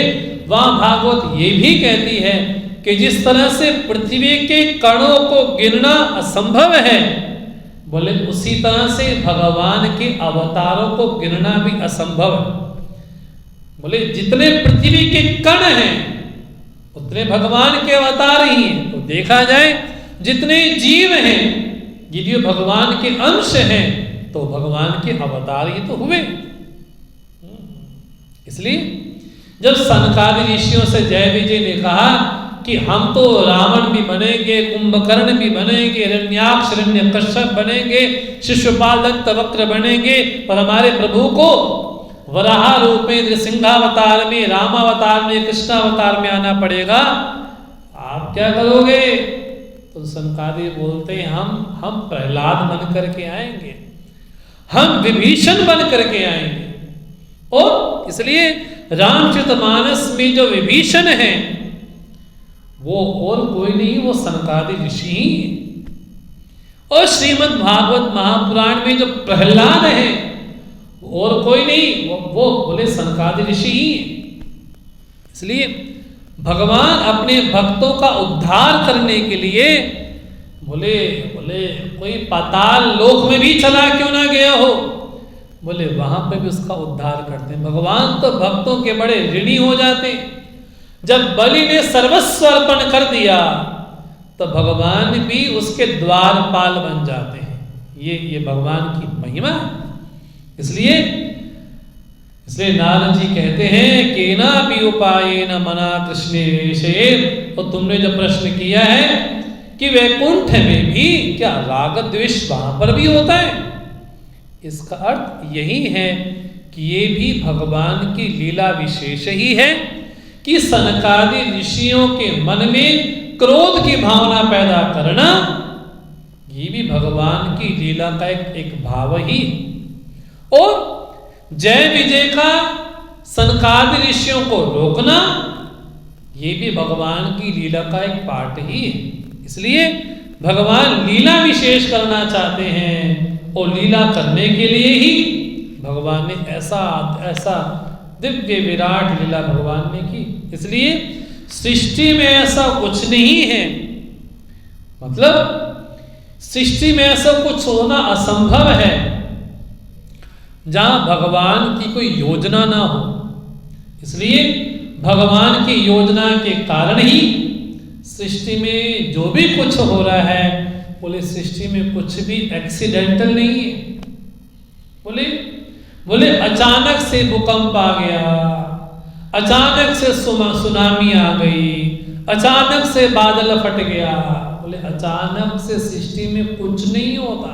A: वहां भागवत ये भी कहती है कि जिस तरह से पृथ्वी के कणों को गिनना असंभव है, बोले उसी तरह से भगवान के अवतारों को गिनना भी असंभव है। बोले जितने पृथ्वी के कण हैं उतने भगवान के अवतार ही हैं। तो देखा जाए जितने जीव हैं यदि भगवान के अंश हैं तो भगवान के अवतार ही तो हुए। इसलिए जब सनकादि ऋषियों से जय विजय ने कहा कि हम तो रावण भी बनेंगे, कुंभकर्ण भी बनेंगे, हिरण्याक्ष हिरण्यकश्यप बनेंगे, शिशुपाल दंतवक्र बनेंगे, पर हमारे प्रभु को वराह रूप में, नृसिंहावतार में, रामावतार में, कृष्णावतार में आना पड़ेगा, आप क्या करोगे? तो सनकादि बोलते हैं हम प्रहलाद बन करके आएंगे, हम विभीषण बन करके आएंगे। और इसलिए रामचरितमानस में जो विभीषण है वो और कोई नहीं, वो सनकादि ऋषि ही है। और श्रीमद् भागवत महापुराण में जो प्रहलाद है और कोई नहीं, वो बोले सनकादि ऋषि ही है। इसलिए भगवान अपने भक्तों का उद्धार करने के लिए बोले कोई पाताल लोक में भी चला क्यों ना गया हो, बोले वहां पे भी उसका उद्धार करते हैं। भगवान तो भक्तों के बड़े ऋणी हो जाते हैं। जब बलि ने सर्वस्व अर्पण कर दिया तो भगवान भी उसके द्वारपाल बन जाते हैं। ये भगवान की महिमा है। इसलिए नारद जी कहते हैं केनापि उपायेन मना कृष्णे वेशेन। और तुमने जो प्रश्न किया है कि वैकुंठ में भी क्या राग द्वेष वहां पर भी होता है, इसका अर्थ यही है कि ये भी भगवान की लीला विशेष ही है कि सनकादि ऋषियों के मन में क्रोध की भावना पैदा करना, ये भी भगवान की लीला का एक भाव ही। और जय विजय का सनकादि ऋषियों को रोकना, ये भी भगवान की लीला का एक पार्ट ही है। इसलिए भगवान लीला विशेष करना चाहते हैं और लीला करने के लिए ही भगवान ने ऐसा दिव्य विराट लीला भगवान ने की। इसलिए सृष्टि में ऐसा कुछ नहीं है, मतलब सृष्टि में ऐसा कुछ होना असंभव है जहां भगवान की कोई योजना ना हो। इसलिए भगवान की योजना के कारण ही सृष्टि में जो भी कुछ हो रहा है, बोले सृष्टि में कुछ भी एक्सीडेंटल नहीं है। बोले अचानक से भूकंप आ गया, अचानक से सुनामी आ गई, अचानक से बादल फट गया। बोले अचानक से सृष्टि में कुछ नहीं होता।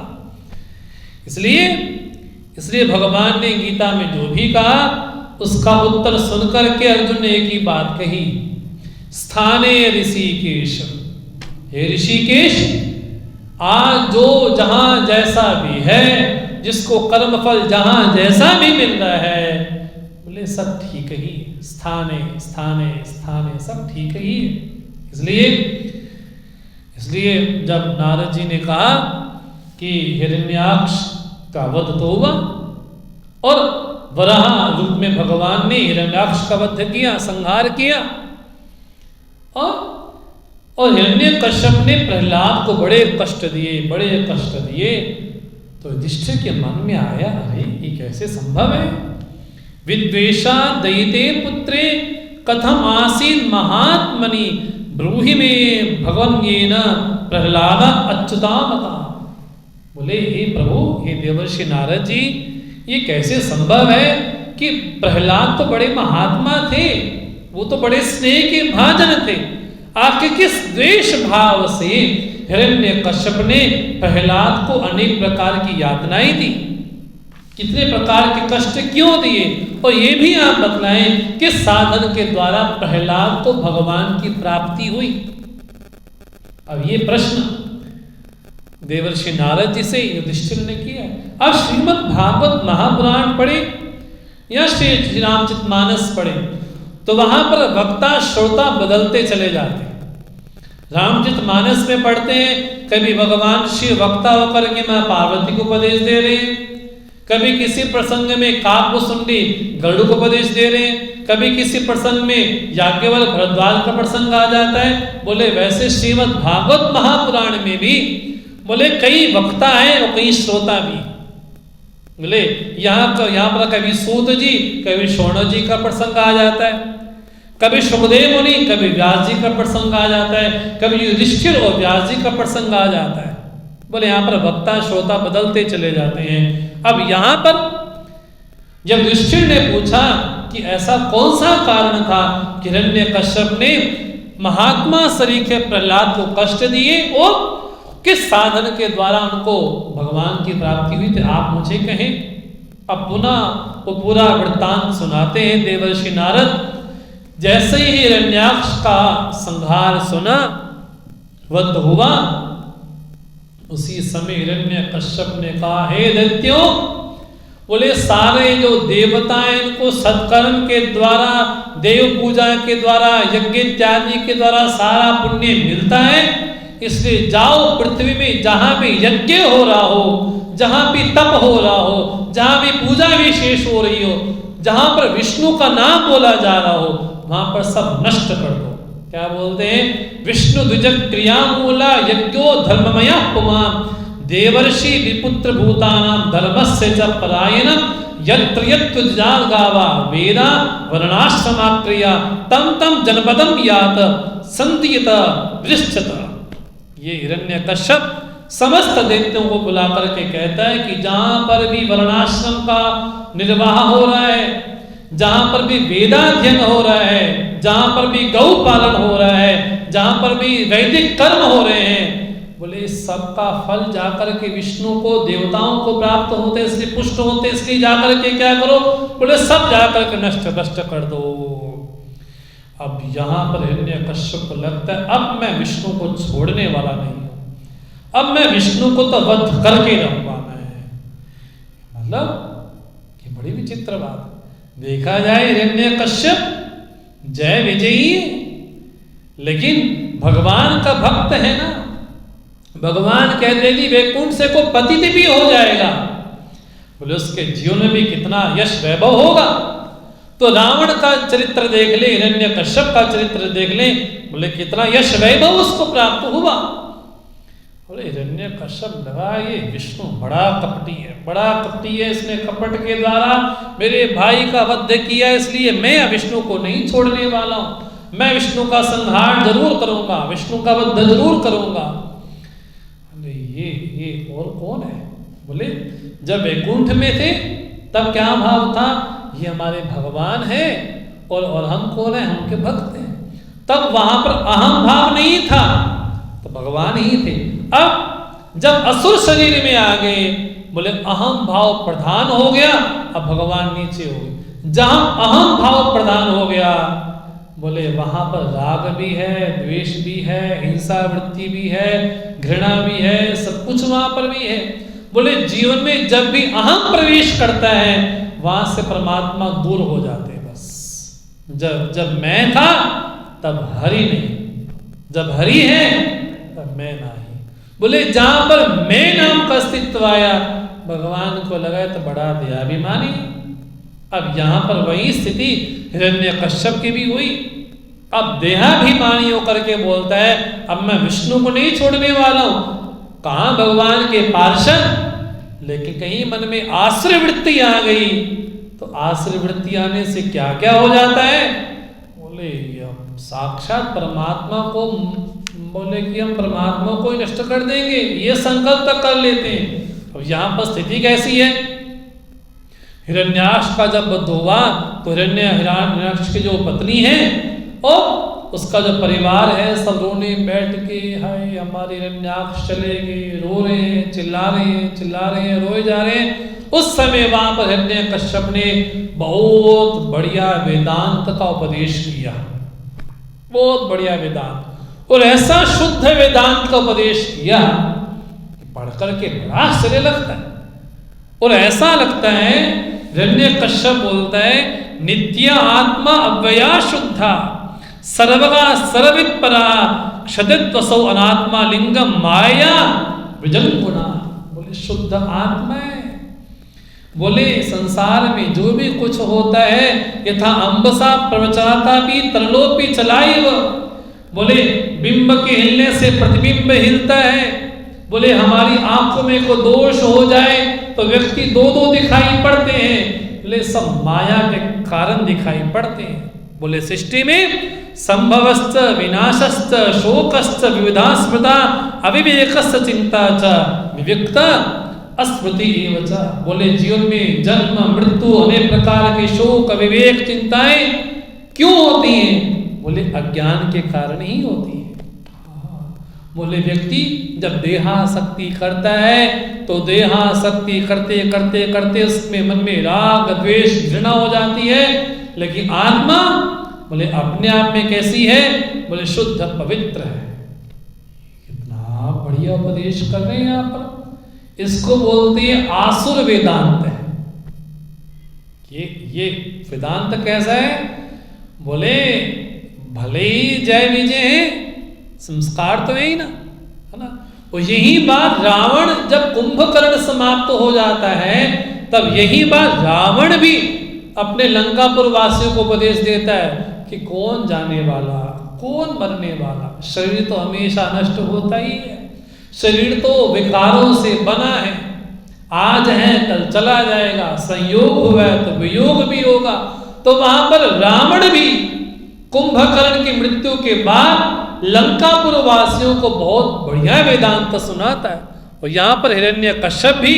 A: इसलिए भगवान ने गीता में जो भी कहा उसका उत्तर सुनकर के अर्जुन ने एक ही बात कही, स्थाने ऋषिकेश, हे ऋषिकेश, आज जो जहां जैसा भी है, जिसको कर्मफल जहां जैसा भी मिल रहा है, बोले सब ठीक ही, स्थाने स्थाने स्थाने सब ठीक ही है। इसलिए जब नारद जी ने कहा कि हिरण्याक्ष का वध तो हुआ और वराह रूप में भगवान ने हिरण्याक्ष का वध किया, संहार किया, और हिरण्यकश्यप ने प्रहलाद को बड़े कष्ट दिए। तो युधिष्ठिर के मन में आया, अरे ये कैसे संभव है? विद्वेषा दयिते पुत्रे कथम आसीन महात्मनि ब्रूहि में भगवन्येन प्रहलाद अच्युतामता। बोले हे प्रभु, हे देवर्षि नारद जी, ये कैसे संभव है कि प्रहलाद तो बड़े महात्मा थे, वो तो बड़े स्नेह के भाजन थे, आखिर किस द्वेष भाव से हिरण्यकश्यप ने प्रहलाद को अनेक प्रकार की यातनाएं दी, कितने प्रकार के कष्ट क्यों दिए, और ये भी आप बतलाएं किस साधन के द्वारा प्रहलाद को भगवान की प्राप्ति हुई। अब ये प्रश्न देवर्षि नारद जी से युधिष्ठिर ने किया। अब श्रीमद् भागवत महापुराण पढ़े या श्री रामचरितमानस पढ़े तो वहां पर वक्ता श्रोता बदलते चले जाते। रामचरितमानस में पढ़ते हैं, कभी भगवान शिव वक्ता होकर के मां पार्वती को उपदेश दे रहे हैं, कभी किसी प्रसंग में काकभुसुंडी गरुड़ को उपदेश दे रहे हैं, कभी किसी प्रसंग में याज्ञवल्क्य भरद्वाज का प्रसंग आ जाता है। बोले वैसे श्रीमद् भागवत महापुराण में भी बोले कई वक्ता हैं और कई श्रोता भी। बोले यहाँ पर कभी सूत जी, कभी शौनक जी का प्रसंग आ जाता है, कभी सुखदेव मुनि, कभी व्यास जी का प्रसंग आ जाता है, कभी युधिष्ठिर और व्यास जी का प्रसंग आ जाता है। बोले यहाँ पर वक्ता श्रोता बदलते चले जाते हैं। अब यहाँ पर जब युधिष्ठिर ने पूछा कि ऐसा कौन सा कारण था कि हिरण्यकश्यप ने महात्मा सरीखे प्रहलाद को कष्ट दिए और किस साधन के द्वारा उनको भगवान की प्राप्ति हुई, तो आप मुझे कहें। अब पुनः वो पूरा वृत्तांत सुनाते हैं देवर्षि नारद। जैसे ही हिरण्याक्ष का संहार सुना, वध हुआ, उसी समय हिरण्यकश्यप ने कहा, हे दैत्यों, बोले सारे जो देवता हैं इनको सत्कर्म के द्वारा, देव पूजा के द्वारा, यज्ञ इत्यादि के द्वारा सारा पुण्य मिलता है। इसलिए जाओ पृथ्वी में जहां भी यज्ञ हो रहा हो, जहां भी तप हो रहा हो, जहां भी पूजा विशेष हो रही हो, जहां पर विष्णु का नाम बोला जा रहा हो, वहां पर सब नष्ट कर दो। क्या बोलते हैं? विष्णु द्विज क्रिया मूला यज्ञो धर्ममय पुमान् देवर्षि विपुत्र भूतानां धर्मस्य च परायणम् यत्र यत्र गावा वेदा वर्णाश्रमाक्रिया तम तम जनपदम यात संतीयत वृश्चत। ये हिरण्यकश्यप समस्त दैत्यों को बुला करके कहता है कि जहां पर भी वर्णाश्रम का निर्वाह हो रहा है, जहां पर भी वेदाध्ययन हो रहा है, जहां पर भी गौ पालन हो रहा है, जहां पर भी वैदिक कर्म हो रहे हैं, बोले सबका फल जाकर के विष्णु को, देवताओं को प्राप्त होते, इसलिए पुष्ट होते, इसलिए जाकर के क्या करो, बोले सब जाकर के नष्ट कर दो। अब यहां पर हिरण्यकश्यप को लगता है अब मैं विष्णु को छोड़ने वाला नहीं हूं, अब मैं विष्णु को तो वध करके रहूंगा मैं। मतलब ये बड़ी विचित्र बात। देखा जाए हिरण्यकश्यप जय विजयी है, लेकिन भगवान का भक्त है ना। भगवान कहते हैं वैकुंठ से को पतित भी हो जाएगा, बोले उसके जीवन में भी कितना यश वैभव होगा। तो रावण का चरित्र देख ले, हिरण्यकश्यप का चरित्र देख ले, बोले कितना यश वैभव उसको प्राप्त हुआ। बोले हिरण्यकश्यप लगा ये विष्णु बड़ा कपटी है, इसने कपट के द्वारा मेरे भाई का वध किया, इसलिए मैं विष्णु को नहीं छोड़ने वाला हूँ, मैं विष्णु का संहार जरूर करूंगा, विष्णु का वध जरूर करूंगा। बोले ये और कौन है? बोले जब वैकुंठ में थे तब क्या भाव था, ये हमारे भगवान है और हम कौन है, हम के भक्त हैं। तब वहां पर अहम भाव नहीं था, तो भगवान ही थे। अब जब असुर शरीर में आ गए, बोले अहम भाव प्रधान हो गया, अब भगवान नीचे हो गए। जहां अहम भाव प्रधान हो गया, बोले वहां पर राग भी है, द्वेष भी है, हिंसा वृत्ति भी है, घृणा भी है, सब कुछ वहां पर भी है। बोले जीवन में जब भी अहम प्रवेश करता है, वहां से परमात्मा दूर हो जाते हैं। बस जब मैं था तब हरि नहीं, जब हरि है तब मैं नहीं। बोले जहां पर मैं नाम का अस्तित्व आया, भगवान को लगा तो बड़ा देहाभिमानी। अब यहां पर वही स्थिति हिरण्यकश्यप की भी हुई। अब देहाभिमानी होकर के बोलता है अब मैं विष्णु को नहीं छोड़ने वाला हूं। कहां भगवान के पार्षद, लेकिन कहीं मन में आश्रय वृत्ति आ गई, तो आश्रय वृत्ति आने से क्या क्या हो जाता है। बोले हम साक्षात परमात्मा को, बोले कि हम परमात्मा को ही नष्ट कर देंगे, ये संकल्प तक कर लेते हैं। अब यहां पर स्थिति कैसी है, हिरण्याक्ष का जब वध हुआ तो हिरण्याक्ष की जो पत्नी है और उसका जो परिवार है, सब रोने बैठ के हाय हमारे हिरण्याक्ष चले गए, रो रहे हैं, चिल्ला रहे हैं, रोए जा रहे हैं। उस समय वहां पर हिरण्यकश्यप ने बहुत बढ़िया वेदांत का उपदेश किया, बहुत बढ़िया वेदांत, और ऐसा शुद्ध वेदांत का उपदेश किया कि पढ़ करके बड़ा आश्चर्य लगता है। और ऐसा लगता है, हिरण्यकश्यप बोलता है नित्य आत्मा अव्यया शुद्धा सर्वगा सर्ववित्परा क्षतित्वसौ अनात्मा लिंगम माया विजंगुणा। बोले शुद्ध आत्मा है। बोले संसार में जो भी कुछ होता है, यथा अंबसा प्रवचाता भी तरलोपी चलाइव। बोले बिंब के हिलने से प्रतिबिंब हिलता है। बोले हमारी आंखों में कोई दोष हो जाए तो व्यक्ति दो दो दिखाई पड़ते हैं। बोले सब माया के कारण दिखाई पड़ते हैं। बोले सृष्टि में संभवस्त विनाशस्त शोकस्त विविधा स्मृता अविवेकस्त चिंता च विविक्ता अस्मृति एव च। बोले जीवन में जन्म मृत्यु अनेक प्रकार के शोक विवेक चिंताएं क्यों होती हैं? बोले अज्ञान के कारण ही होती है। बोले व्यक्ति जब देहासक्ति करता है तो देहासक्ति करते करते करते उसमें मन में राग द्वेष घृणा हो जाती है। लेकिन आत्मा बोले अपने आप में कैसी है? बोले शुद्ध पवित्र है। कितना बढ़िया उपदेश कर रहे हैं यहाँ पर। इसको बोलते हैं आसुर वेदांत है। ये वेदांत कैसा है? बोले भले ही जय विजय है, संस्कार तो यही ना, है ना। और यही बात रावण जब कुंभकर्ण समाप्त हो जाता है, तब यही बात रावण भी अपने लंकापुर वासियों को उपदेश देता है कि कौन जाने वाला, कौन मरने वाला। शरीर तो हमेशा नष्ट होता ही है। शरीर तो विकारों से बना है, आज है कल चला जाएगा, संयोग हुआ है तो वियोग भी होगा। तो वहां पर रावण भी कुंभकर्ण की मृत्यु के बाद लंकापुर वासियों को बहुत बढ़िया वेदांत सुनाता है। और यहाँ पर हिरण्यकश्यप भी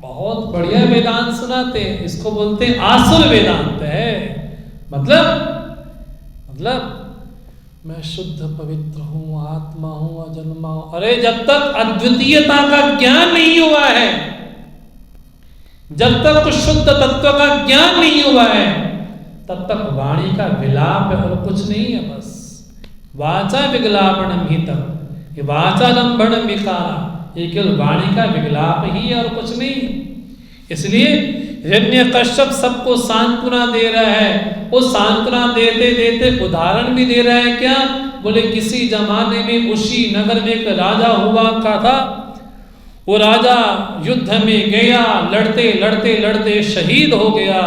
A: बहुत बढ़िया वेदांत सुनाते हैं। इसको बोलते हैं आसुर वेदांत है। मतलब मैं शुद्ध पवित्र हूं, आत्मा हूं, अजन्मा हूं। अरे जब तक अद्वितीयता का ज्ञान नहीं हुआ है, जब तक शुद्ध तत्व का ज्ञान नहीं हुआ है, तब तक वाणी का विलाप और कुछ नहीं है। बस वाचा विगलापणम ही तक, ये वाचा लंबणम विकारा, ये केवल वाणी का विगलाप ही है और कुछ नहीं। इसलिए हिरण्यकश्यप सबको सांत्वना दे रहा है। वो सांत्वना देते देते उदाहरण भी दे रहा है। क्या? बोले किसी जमाने में उसी नगर में एक राजा हुआ का था। वो राजा युद्ध में गया, लड़ते लड़ते लड़ते शहीद हो गया।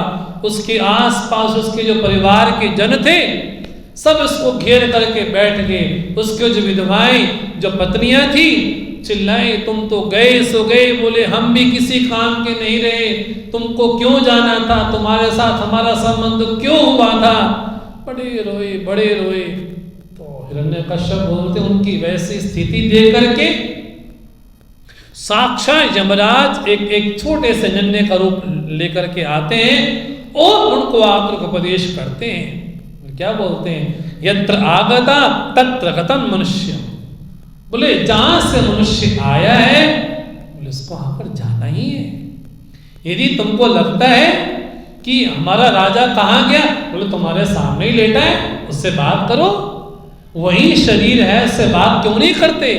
A: उसके आसपास उसके जो परिवार के जन थे, सब उसको घेर करके बैठ गए। उसके जो विधवाएं, जो पत्नियां थी, चिल्लाए, तुम तो गए सो गए, बोले हम भी किसी काम के नहीं रहे, तुमको क्यों जाना था, तुम्हारे साथ हमारा संबंध क्यों हुआ था। बड़े रोए, बड़े रोए। तो हिरण्यकश्यप बोलते, उनकी वैसी स्थिति देख करके साक्षात यमराज एक छोटे से नन्हे का रूप लेकर के आते हैं और उनको आकर उपदेश करते हैं। क्या बोलते हैं, यत्र आगता तत्र गतं मनुष्य, बोले जहां से मनुष्य आया है, बोले उसको वहां पर जाना ही है। यदि तुमको लगता है कि हमारा राजा कहाँ गया, बोले तुम्हारे सामने ही लेटा है, उससे बात करो, वही शरीर है, उससे बात क्यों नहीं करते।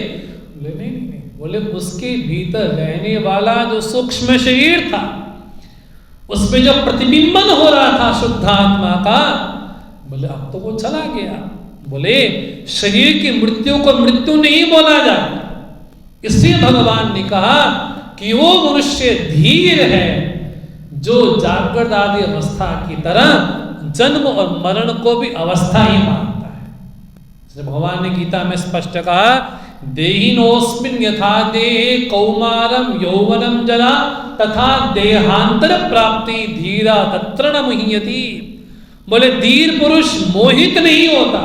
A: बोले नहीं, बोले उसके भीतर रहने वाला जो सूक्ष्म शरीर था, उसमें जो प्रतिबिंबन हो रहा था शुद्धात्मा का, बोले अब तो वो चला गया। बोले शरीर की मृत्यु को मृत्यु नहीं बोला जाता, इसलिए भगवान ने कहा कि वो मनुष्य धीर है जो जागृत आदि अवस्था की तरह जन्म और मरण को भी अवस्था ही मानता है। भगवान ने गीता में स्पष्ट कहा, देहिनोस्मिन् यथा देहे कौमारम यौवनम जरा तथा देहांतर प्राप्ति धीरा तत्र न मुह्यति। बोले धीर पुरुष मोहित नहीं होता।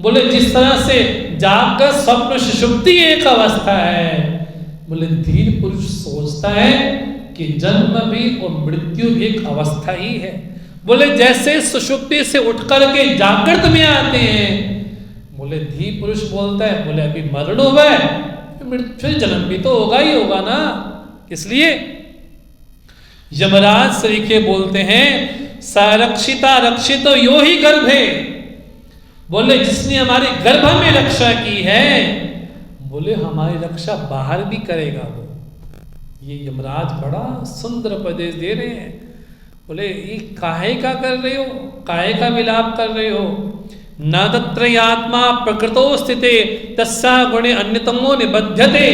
A: बोले जिस तरह से जागकर स्वप्न सुषुप्ति एक अवस्था है, बोले धीर पुरुष सोचता है कि जन्म भी और मृत्यु भी एक अवस्था ही है। बोले जैसे सुषुप्ति से उठ करके जागृत में आते हैं, बोले धीर पुरुष बोलता है, बोले अभी मरण हुआ है, फिर जन्म भी तो होगा ही होगा ना। इसलिए यमराज सरीखे बोलते हैं, सरक्षिता रक्षितो यो ही गर्भे, बोले जिसने हमारी गर्भ में रक्षा की है, बोले हमारी रक्षा बाहर भी करेगा वो। ये यमराज बड़ा सुंदर उपदेश दे रहे हैं। बोले ये काहे का कर रहे हो, काहे का विलाप कर रहे हो। न तत्र आत्मा प्रकृतो स्थिते तस्सा गुणे अन्यतमो निबध्यते।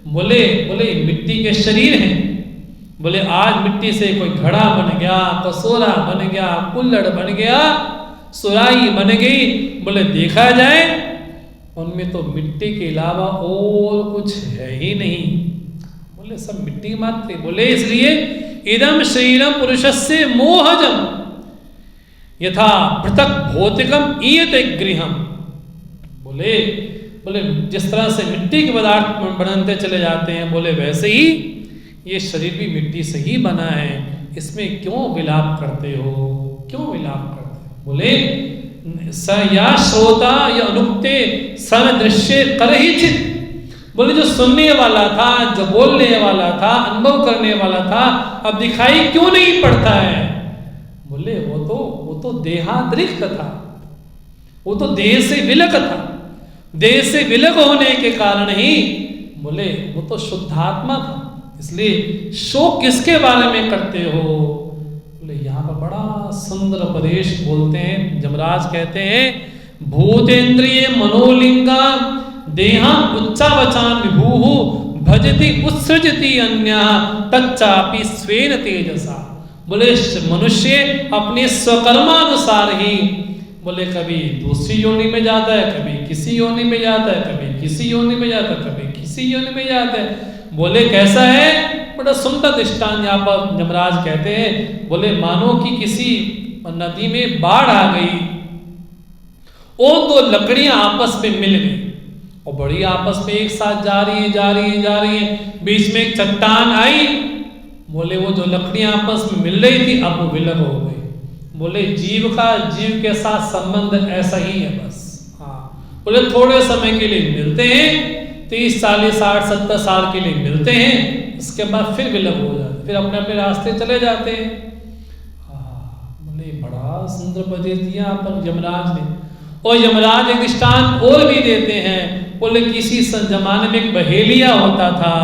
A: बोले मिट्टी के शरीर हैं, बोले आज मिट्टी से कोई घड़ा बन गया, कसोरा बन गया, कुल्हड़ बन गया, सुराही बन गई, बोले देखा जाए उनमें तो मिट्टी के अलावा और कुछ है ही नहीं। बोले सब मिट्टी मात्र। बोले इसलिए इदम शरीरम पुरुषस्य मोहजम यथा पृथक भौतिकम ईयते गृहम। बोले जिस तरह से मिट्टी के पदार्थ बनते चले जाते हैं, बोले वैसे ही ये शरीर भी मिट्टी से ही बना है, इसमें क्यों विलाप करते हो, क्यों विलाप करते हो। बोले स या श्रोता या अनुक्ते सन दृश्य करहिचित। बोले जो सुनने वाला था, जो बोलने वाला था, अनुभव करने वाला था, अब दिखाई क्यों नहीं पड़ता है। बोले वो तो देहातिरिक्त था, वो तो देह से विलग था। देह से विलग होने के कारण ही बोले वो तो शुद्धात्मा था। इसलिए शोक किसके बारे में करते हो। बोले यहाँ पर बड़ा सुंदर उपदेश बोलते हैं। जमराज कहते हैं भूतेन्द्रिय मनोलिंगा देहा उच्चावचान विभू भजति उत्सृजति अन्य तच्चापि स्वेन तेजसा। बोले मनुष्य अपने स्वकर्मानुसार ही बोले कभी दूसरी योनि में जाता है, कभी किसी योनि में जाता है, कभी किसी योनि में जाता है, कभी किसी योनि में जाता है। बोले कैसा है, बड़ा सुंदर दृष्टांत यहाँ पर यमराज कहते हैं। बोले मानो कि किसी नदी में बाढ़ आ गई और दो लकड़ियां आपस में मिल गई और बड़ी आपस में एक साथ जा रही है। बीच में एक चट्टान आई। बोले वो जो लकड़ियां आपस में मिल रही थी अब वो विलग हो गई। बोले जीव के साथ संबंध ऐसा ही है बस। हाँ, बोले थोड़े समय के लिए मिलते हैं, 30, 40, 60, 70 साल के लिए मिलते हैं, उसके बाद फिर विलग हो जाते, फिर अपने अपने रास्ते चले जाते हैं। हाँ, बोले बड़ा सुंदर उपदेश दिया यहाँ पर यमराज ने। और यमराज एक दृष्टांत और भी देते हैं। बोले किसी जमाने में एक बहेलिया होता था।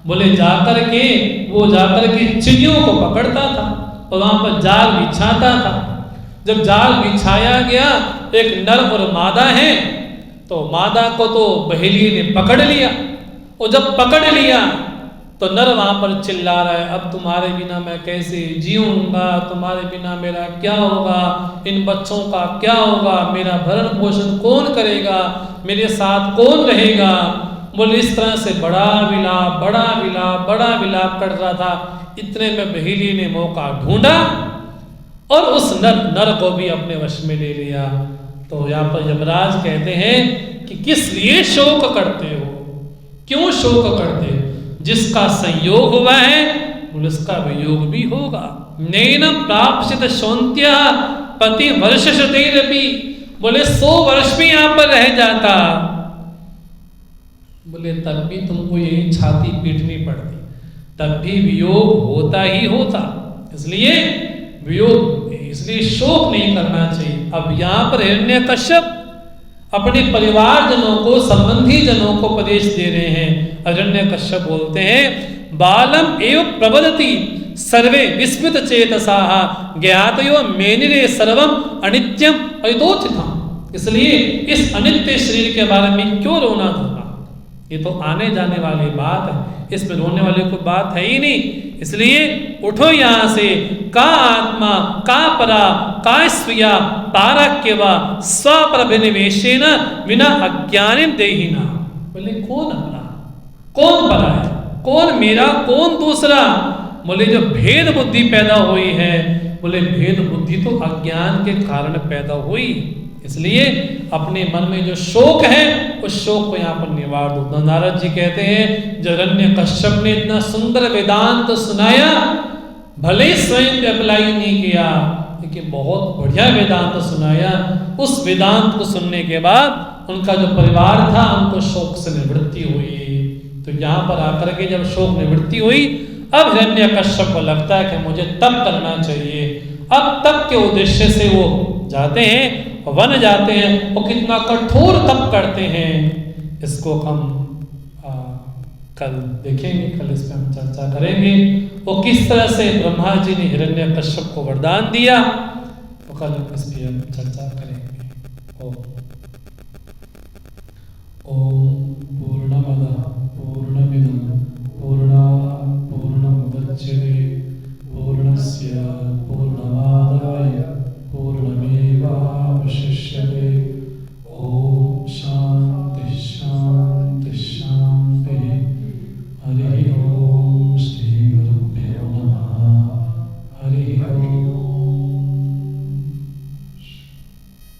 A: बोले जाकर के चिड़ियों को पकड़ता था और वहां पर जाल बिछाता था। जब जाल बिछाया गया, एक नर और मादा है, तो मादा को तो बहेलिये ने पकड़ लिया और जब पकड़ लिया तो नर वहाँ पर चिल्ला रहा है, अब तुम्हारे बिना मैं कैसे जीऊँगा, तुम्हारे बिना मेरा क्या होगा, इन बच्चों का क्या होगा, मेरा भरण पोषण कौन करेगा, मेरे साथ कौन रहेगा। बोले इस तरह से बड़ा विलाप कर रहा था। इतने में बहेली ने मौका ढूंढा और उस नर को भी अपने वश में ले लिया। तो यहाँ पर यमराज कहते हैं कि किस लिए शोक करते हो, क्यों शोक करते हो, जिसका संयोग हुआ है उसका वियोग भी होगा। नैनम प्राप्त शौन्त्य पति वर्ष शतेरपि, बोले 100 वर्ष भी यहाँ पर रह जाता, बोले तब भी तुमको यही छाती पीटनी पड़ती, तब भी वियोग होता ही होता। इसलिए शोक नहीं करना चाहिए। अब यहाँ पर हिरण्यकश्यप अपने परिवारजनों को, संबंधी जनों को उपदेश दे रहे हैं। हिरण्यकश्यप बोलते हैं बालम एव प्रबदति सर्वे विस्मित चेतसाः ज्ञातयो मेनिरे सर्वम अनित्यम अयतोचितम्। इसलिए इस अनित्य शरीर के बारे में क्यों रोना धोना, ये तो आने जाने वाली बात है, इसमें रोने वाली कोई बात है ही नहीं। इसलिए उठो यहाँ से, का आत्मा का परा का स्वीया पारक्यवा स्वप्रभिनिवेशेन विना अज्ञानिन देहिना। बोले कौन अपना, कौन परा है, कौन मेरा, कौन दूसरा। बोले जो भेद बुद्धि पैदा हुई है, बोले भेद बुद्धि तो अज्ञान के कारण पैदा हुई। इसलिए अपने मन में जो शोक है उस शोक को यहाँ पर निवार दो। नारद जी कहते हैं हिरण्यकश्यप ने इतना सुंदर वेदांत सुनाया, भले स्वयं पे अप्लाई नहीं किया, लेकिन बहुत बढ़िया वेदांत सुनाया। उस वेदांत को सुनने के बाद उनका जो परिवार था उनको शोक से निवृत्ति हुई। तो यहाँ पर आकर के जब शोक निवृत्ति हुई, अब हिरण्यकश्यप को लगता है कि मुझे तप करना चाहिए। अब तप के उद्देश्य से वो जाते हैं, वन जाते हैं, वो कितना कठोर तप करते हैं इसको हम कल देखेंगे, कल इस पर हम चर्चा करेंगे। वो किस तरह से ब्रह्मा जी ने हिरण्यकश्यप को वरदान दिया, तो कल इस पर हम चर्चा करेंगे। ओम पूर्णमदः